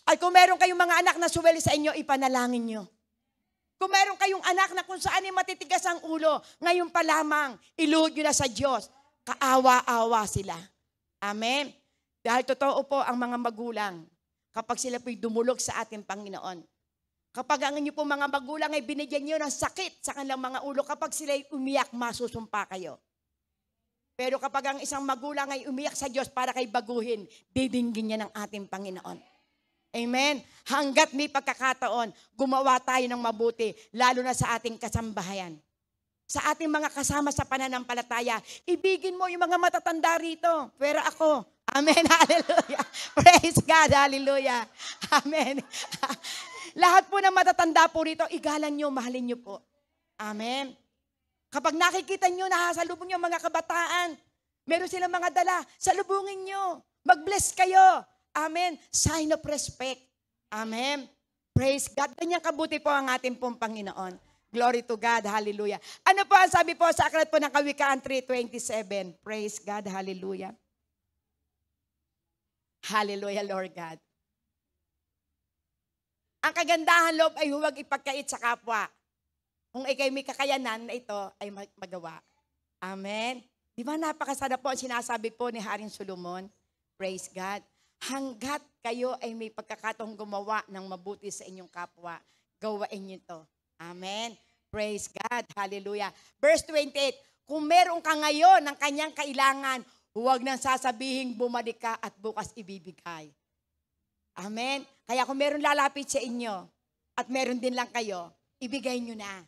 At kung meron kayong mga anak na suweli sa inyo, ipanalangin nyo. Kung meron kayong anak na kung saan ay matitigas ang ulo, ngayon pa lamang, iluhod nyo na sa Diyos. Kaawa-awa sila. Amen. Dahil totoo po ang mga magulang kapag sila po'y dumulog sa ating Panginoon. Kapag ang inyo po mga magulang ay binigyan nyo ng sakit sa kanilang mga ulo, kapag sila ay umiyak, masusumpa kayo. Pero kapag ang isang magulang ay umiyak sa Diyos para kay baguhin, didinggin niya ng ating Panginoon. Amen. Hanggat may pagkakataon, gumawa tayo ng mabuti, lalo na sa ating kasambahayan. Sa ating mga kasama sa pananampalataya, ibigin mo yung mga matatanda rito. Pero ako, amen, hallelujah. Praise God, hallelujah. Amen. Lahat po ng matatanda po rito, igalan nyo, mahalin nyo po. Amen. Kapag nakikita nyo, nakasalubong nyo mga kabataan, meron silang mga dala, salubungin nyo. Mag-bless kayo. Amen. Sign of respect. Amen. Praise God. Ganyan kabuti po ang ating pong Panginoon. Glory to God. Hallelujah. Ano po ang sabi po sa aklat po ng Kawikaan 3:27? Praise God. Hallelujah. Hallelujah, Lord God. Ang kagandahan loob ay huwag ipagkait sa kapwa. Kung ikay may kakayanan na ito ay magawa. Amen. Di ba napakasarap po ang sinasabi po ni Haring Solomon? Praise God. Hanggat kayo ay may pagkakataong gumawa ng mabuti sa inyong kapwa, gawain niyo ito. Amen. Praise God. Hallelujah. Verse 28, kung meron ka ngayon ng kanyang kailangan, huwag nang sasabihin bumalik ka at bukas ibibigay. Amen. Kaya kung meron lalapit sa inyo at meron din lang kayo, ibigay nyo na.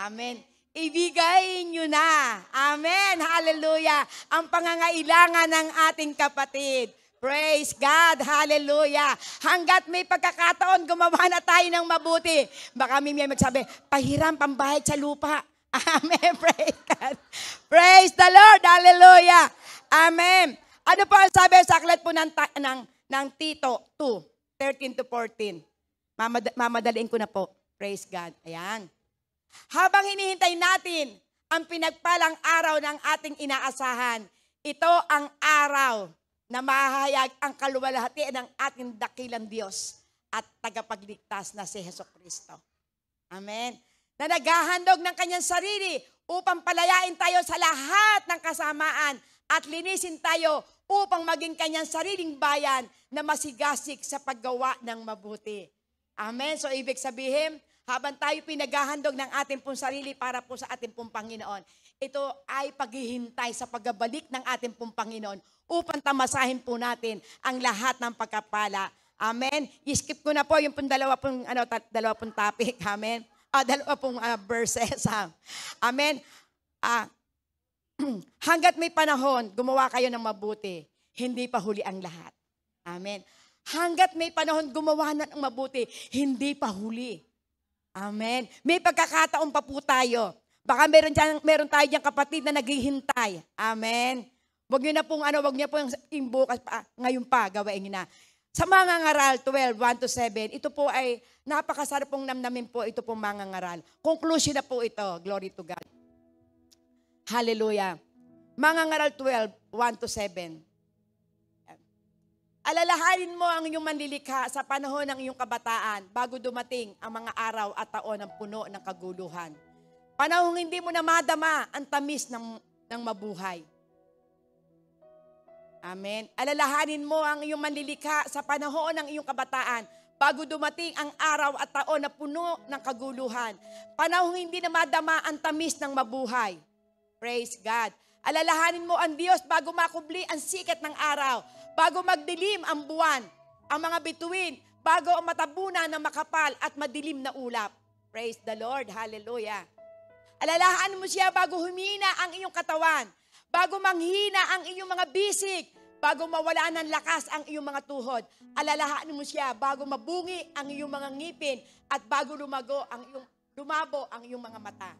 Amen. Ibigay nyo na. Amen. Hallelujah. Ang pangangailangan ng ating kapatid. Praise God. Hallelujah. Hanggat may pagkakataon, gumawa na tayo ng mabuti. Baka may magsabi, pahiram pambahid sa lupa. Amen. Praise God. Praise the Lord. Hallelujah. Amen. Ano po ang sabi sa aklat po ng Tito 2:13-14? Mamadaliin ko na po. Praise God. Ayan. Habang hinihintay natin ang pinagpalang araw ng ating inaasahan, ito ang araw na mahahayag ang kaluwalhatian ng ating dakilang Diyos at tagapagligtas na si Jesucristo. Amen. Na naghahandog ng kanyang sarili upang palayain tayo sa lahat ng kasamaan at linisin tayo upang maging kanyang sariling bayan na masigasig sa paggawa ng mabuti. Amen. So ibig sabihin, habang tayo pinaghahandog ng ating pong sarili para po sa ating pong Panginoon, ito ay paghihintay sa pagbabalik ng ating pong Panginoon upang tamasahin po natin ang lahat ng pagkapala. Amen. I-skip ko na po yung dalawa pong topic. Amen. Dalawa pong verses. Amen. Hanggat may panahon, gumawa kayo ng mabuti. Hindi pa huli ang lahat. Amen. Hanggat may panahon, gumawa na ng mabuti. Hindi pa huli. Amen. May pagkakataon pa po tayo. Baka meron tayo diyang kapatid na naghihintay. Amen. Wag niyo po yung bukas pa, ngayon pa, gawain niyo na. Sa mga ngaral 12:1-7, ito po ay napakasarap pong namnamin po ito pong mga ngaral. Conclusion na po ito. Glory to God. Hallelujah. Mga ngaral 12:1-7. Alalahanin mo ang iyong manlilikha sa panahon ng iyong kabataan bago dumating ang mga araw at taon ng puno ng kaguluhan. Panahong hindi mo na madama ang tamis ng mabuhay. Amen. Alalahanin mo ang iyong manlilikha sa panahon ng iyong kabataan bago dumating ang araw at taon na puno ng kaguluhan. Panahong hindi na madama ang tamis ng mabuhay. Praise God. Alalahanin mo ang Diyos bago makubli ang sikat ng araw, bago magdilim ang buwan, ang mga bituin, bago ang matabunan ng makapal at madilim na ulap. Praise the Lord. Hallelujah. Alalahanin mo siya bago humina ang iyong katawan, bago manghina ang iyong mga bisig, bago mawala ng lakas ang iyong mga tuhod. Alalahanin mo siya bago mabungi ang iyong mga ngipin at bago lumabo ang iyong mga mata.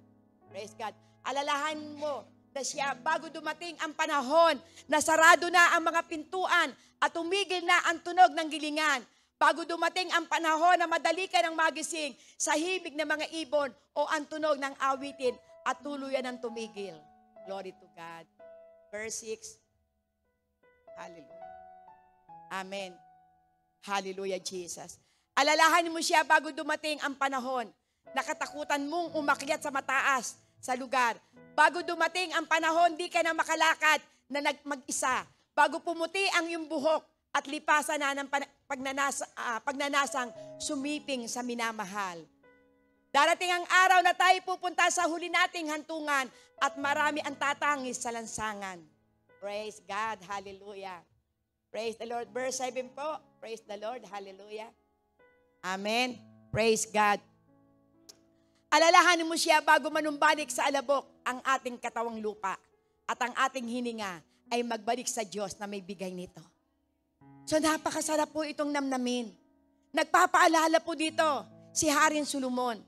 Praise God. Alalahanin mo na siya bago dumating ang panahon na sarado na ang mga pintuan at tumigil na ang tunog ng gilingan, bago dumating ang panahon na madali ka ng magising sa himig ng mga ibon o ang tunog ng awitin at tuluyan ng tumigil. Glory to God. Verse 6. Hallelujah. Amen. Hallelujah, Jesus. Alalahanin mo siya bago dumating ang panahon na katakutan mong umakyat sa mataas sa lugar. Bago dumating ang panahon, di ka na makalakad na mag-isa. Bago pumuti ang iyong buhok at lipasan na ng pagnanasang sumiping sa minamahal. Darating ang araw na tayo pupunta sa huli nating hantungan at marami ang tatangis sa lansangan. Praise God. Hallelujah. Praise the Lord. Verse 7 po. Praise the Lord. Hallelujah. Amen. Praise God. Alalahanin mo siya bago manumbalik sa alabok ang ating katawang lupa at ang ating hininga ay magbalik sa Diyos na may bigay nito. So napakasarap po itong namnamin. Nagpapaalala po dito si Haring Solomon.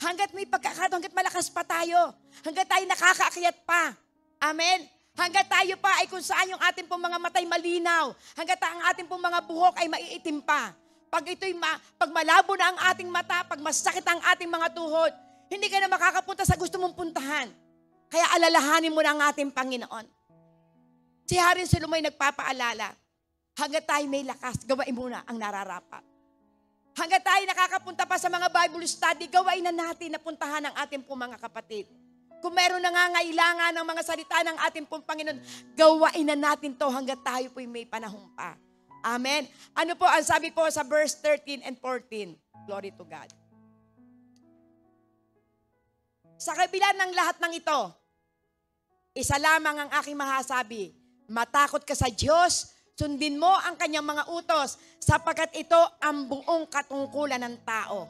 Hanggat may pagkakataon, hanggat malakas pa tayo, hanggat tayo nakakaakyat pa. Amen. Hanggat tayo pa ay kung saan yung ating pong mga matay malinaw, hanggat ang ating pong mga buhok ay maiitim pa. Pag malabo na ang ating mata, pag masakit ang ating mga tuhod, hindi ka na makakapunta sa gusto mong puntahan. Kaya alalahanin mo na ang ating Panginoon. Si Haring Solomon ay nagpapaalala, hanggat tayo may lakas, gawain muna ang nararapat. Hanggat tayo nakakapunta pa sa mga Bible study, gawain na natin na puntahan ang ating pong mga kapatid. Kung meron nangangailangan ng mga salita ng ating pong Panginoon, gawain na natin to hanggat tayo po'y may panahon pa. Amen. Ano po ang sabi po sa verse 13 and 14? Glory to God. Sa kabila ng lahat ng ito, isa lamang ang aking masasabi, matakot ka sa Diyos, sundin mo ang kanyang mga utos, sapagkat ito ang buong katungkulan ng tao.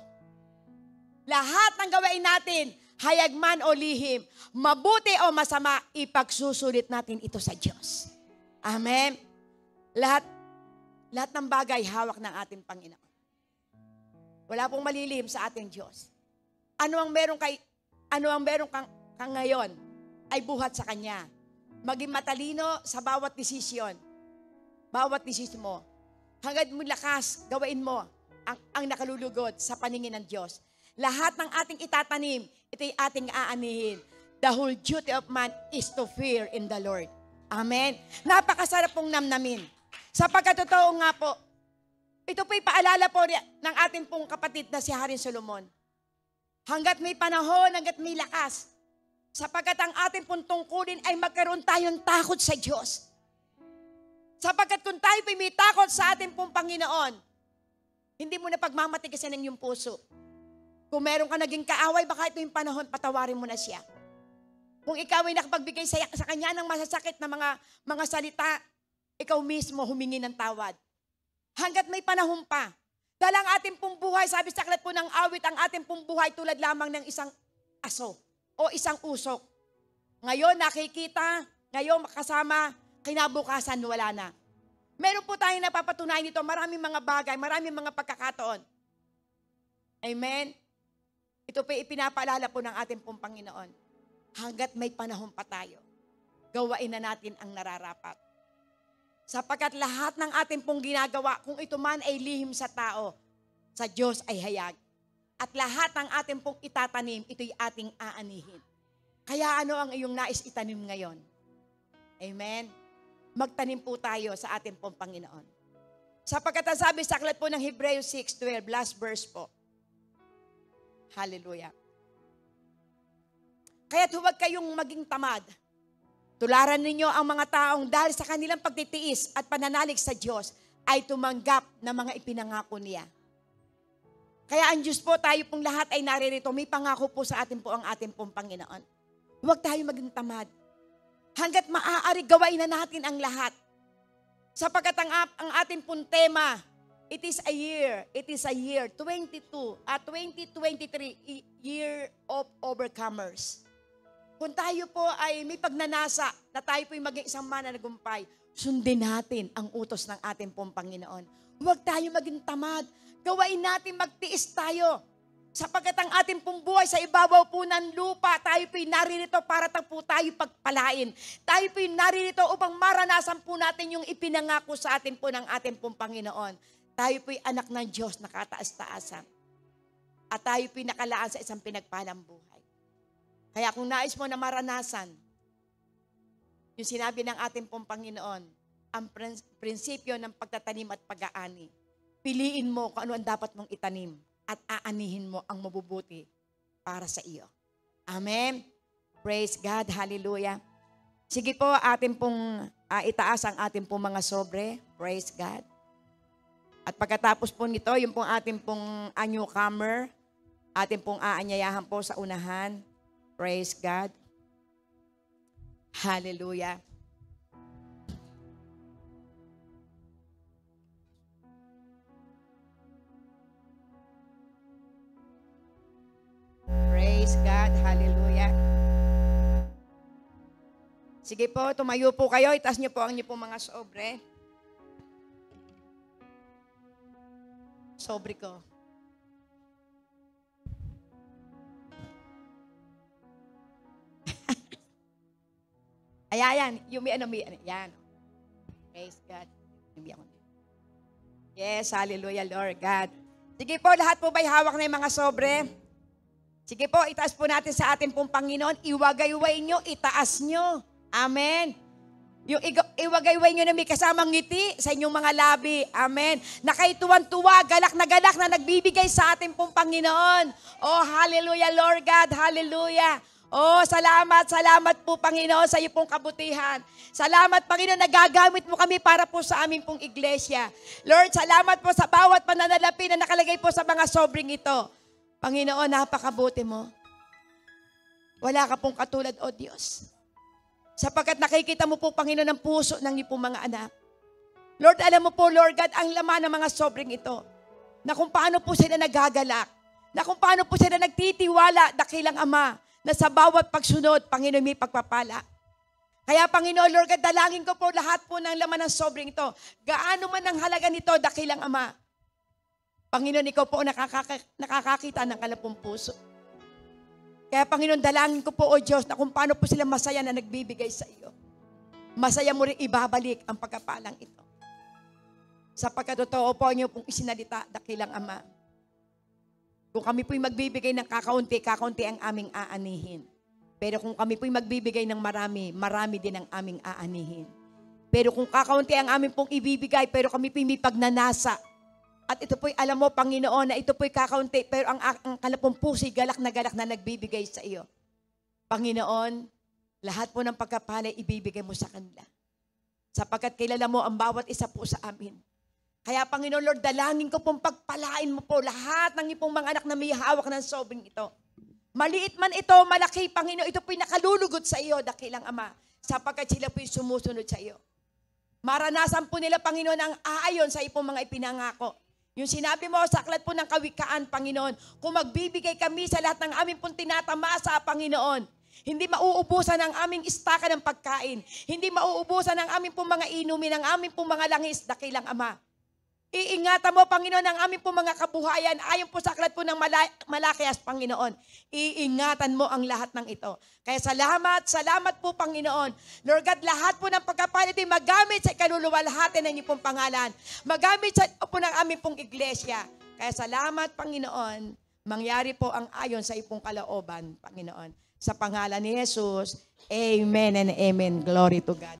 Lahat ng gawain natin, hayag man o lihim, mabuti o masama, ipagsusulit natin ito sa Diyos. Amen. Lahat ng bagay hawak ng ating Panginoon. Wala pong malilihim sa ating Diyos. Ano ang meron kang ngayon ay buhat sa Kanya. Maging matalino sa bawat desisyon. Bawat desisyon mo. Hanggang mo lakas, gawain mo ang nakalulugod sa paningin ng Diyos. Lahat ng ating itatanim, ito'y ating aanihin. The whole duty of man is to fear in the Lord. Amen. Napakasarap pong namnamin. Sa pagkatotoo nga po, ito po'y paalala po ng ating pong kapatid na si Haring Solomon. Hanggat may panahon, hanggat may lakas, sapagkat ang ating pong tungkulin ay magkaroon tayong takot sa Diyos. Sapagkat kung tayo po'y may takot sa ating pong Panginoon, hindi mo na pagmamatigasan ng iyong puso. Kung meron ka naging kaaway, baka ito yung panahon, patawarin mo na siya. Kung ikaw ay nakapagbigay sa kanya ng masasakit na mga salita, ikaw mismo humingi ng tawad. Hanggat may panahon pa. Dahil ang ating pong buhay, sabi sa aklat po ng awit, ang ating pong buhay tulad lamang ng isang aso o isang usok. Ngayon nakikita, ngayon makasama, kinabukasan wala na. Meron po tayong napapatunayan dito, maraming mga bagay, maraming mga pagkakataon. Amen? Ito po ipinapaalala po ng ating pong Panginoon. Hanggat may panahon pa tayo, gawain na natin ang nararapat. Sapagkat lahat ng ating pong ginagawa, kung ito man ay lihim sa tao, sa Diyos ay hayag. At lahat ng ating pong itatanim, ito'y ating aanihin. Kaya ano ang iyong nais itanim ngayon? Amen? Magtanim po tayo sa ating pong Panginoon. Sapagkat ang sabi sa aklat po ng Hebrews 6:12, last verse po. Hallelujah. Kaya't huwag kayong maging tamad. Tularan ninyo ang mga taong dahil sa kanilang pagtitiis at pananalig sa Diyos ay tumanggap ng mga ipinangako niya. Kaya ang Diyos po, tayo pong lahat ay naririto. May pangako po sa atin po ang ating pong Panginoon. Huwag tayo maging tamad. Hanggat maaari, gawain na natin ang lahat. Sapagkat ang ating pong tema, it is a year 2023, year of overcomers. Kung tayo po ay may pagnanasa na tayo po ay maging isang mananagumpay, sundin natin ang utos ng ating pong Panginoon. Huwag tayo maging tamad. Gawain natin, magtiis tayo. Sapagkat ang ating pong buhay sa ibabaw po ng lupa, tayo po'y naririto para po tayo pagpalain. Tayo po'y naririto upang maranasan po natin yung ipinangako sa atin po ng ating pong Panginoon. Tayo po'y anak ng Diyos na kataas-taasan. At tayo po'y nakalaan sa isang pinagpalang buhay. Kaya kung nais mo na maranasan, yung sinabi ng ating pong Panginoon, ang prinsipyo ng pagtatanim at pag-aani, piliin mo kung ano ang dapat mong itanim at aanihin mo ang mabubuti para sa iyo. Amen. Praise God. Hallelujah. Sige po, atin pong itaas ang ating pong mga sobre. Praise God. At pagkatapos po nito, yung pong ating pong newcomer, atin pong aanyayahan po sa unahan. Praise God. Hallelujah. Praise God. Hallelujah. Sige po, tumayo po kayo. Itaas niyo po ang niyo po mga sobre. Sobre ko. Ayan. Yung may ano. Yan. Praise God. Yes, hallelujah, Lord God. Sige po, lahat po ba'y hawak na yung mga sobre? Sige po, itaas po natin sa ating pong Panginoon. Iwagayway nyo, itaas nyo. Amen. Yung iwagayway nyo na may kasamang ngiti sa inyong mga labi. Amen. Na kayo tuwan-tuwa, galak na nagbibigay sa ating pong Panginoon. Oh, hallelujah, Lord God. Hallelujah. Oh, salamat po Panginoon sa iyo pong kabutihan. Salamat Panginoon, nagagamit mo kami para po sa aming pong iglesia. Lord, salamat po sa bawat pananalapi na nakalagay po sa mga sobring ito. Panginoon, napakabuti mo. Wala ka pong katulad, O Diyos. Sapagkat nakikita mo po, Panginoon, ang puso ng iyong mga anak. Lord, alam mo po, Lord God, ang laman ng mga sobring ito. Na kung paano po sila nagagalak. Na kung paano po sila nagtitiwala, dakilang Ama, na sa bawat pagsunod, Panginoon, may pagpapala. Kaya, Panginoon, Lord God, dalangin ko po lahat po ng laman ng sobring ito. Gaano man ang halaga nito, dakilang Ama. Panginoon, ikaw po nakakakita ng kalapong puso. Kaya, Panginoon, dalangin ko po, O Diyos, na kung paano po sila masaya na nagbibigay sa iyo. Masaya mo rin ibabalik ang pagkapalang ito. Sapagkat totoo po niyo pong isinalita, dakilang Ama. Kung kami po'y magbibigay ng kakaunti ang aming aanihin. Pero kung kami po'y magbibigay ng marami, marami din ang aming aanihin. Pero kung kakaunti ang aming pong ibibigay, pero kami po'y may pagnanasa. At ito po'y alam mo, Panginoon, na ito po'y kakaunti, pero ang kalapong puso'y galak na nagbibigay sa iyo. Panginoon, lahat po ng pagkapala ibibigay mo sa kanila. Sapagkat kilala mo ang bawat isa po sa amin. Kaya, Panginoon Lord, dalangin ko pong pagpalain mo po lahat ng ipong mga anak na may hawak ng sobring ito. Maliit man ito, malaki, Panginoon, ito po'y nakalulugot sa iyo, dakilang Ama, sapagkat sila po'y sumusunod sa iyo. Maranasan po nila, Panginoon, ang aayon sa ipong mga ipinangako. Yung sinabi mo sa aklat po ng Kawikaan, Panginoon, kung magbibigay kami sa lahat ng aming pong tinatamasa, Panginoon, hindi mauubusan ang aming istaka ng pagkain. Hindi mauubusan ang aming pong mga inumin, ang aming pong mga langis, dakilang Ama. Iingatan mo, Panginoon, ang aming po mga kabuhayan. Ayon po sa aklat po ng Malakias, Panginoon. Iingatan mo ang lahat ng ito. Kaya salamat po, Panginoon. Lord God, lahat po ng pagkapalit ay magamit sa ikaluluwalhati ng iyong pong pangalan. Magamit sa po ng aming pong iglesia. Kaya salamat, Panginoon. Mangyari po ang ayon sa iyong kalooban, Panginoon. Sa pangalan ni Jesus, amen and amen. Glory to God.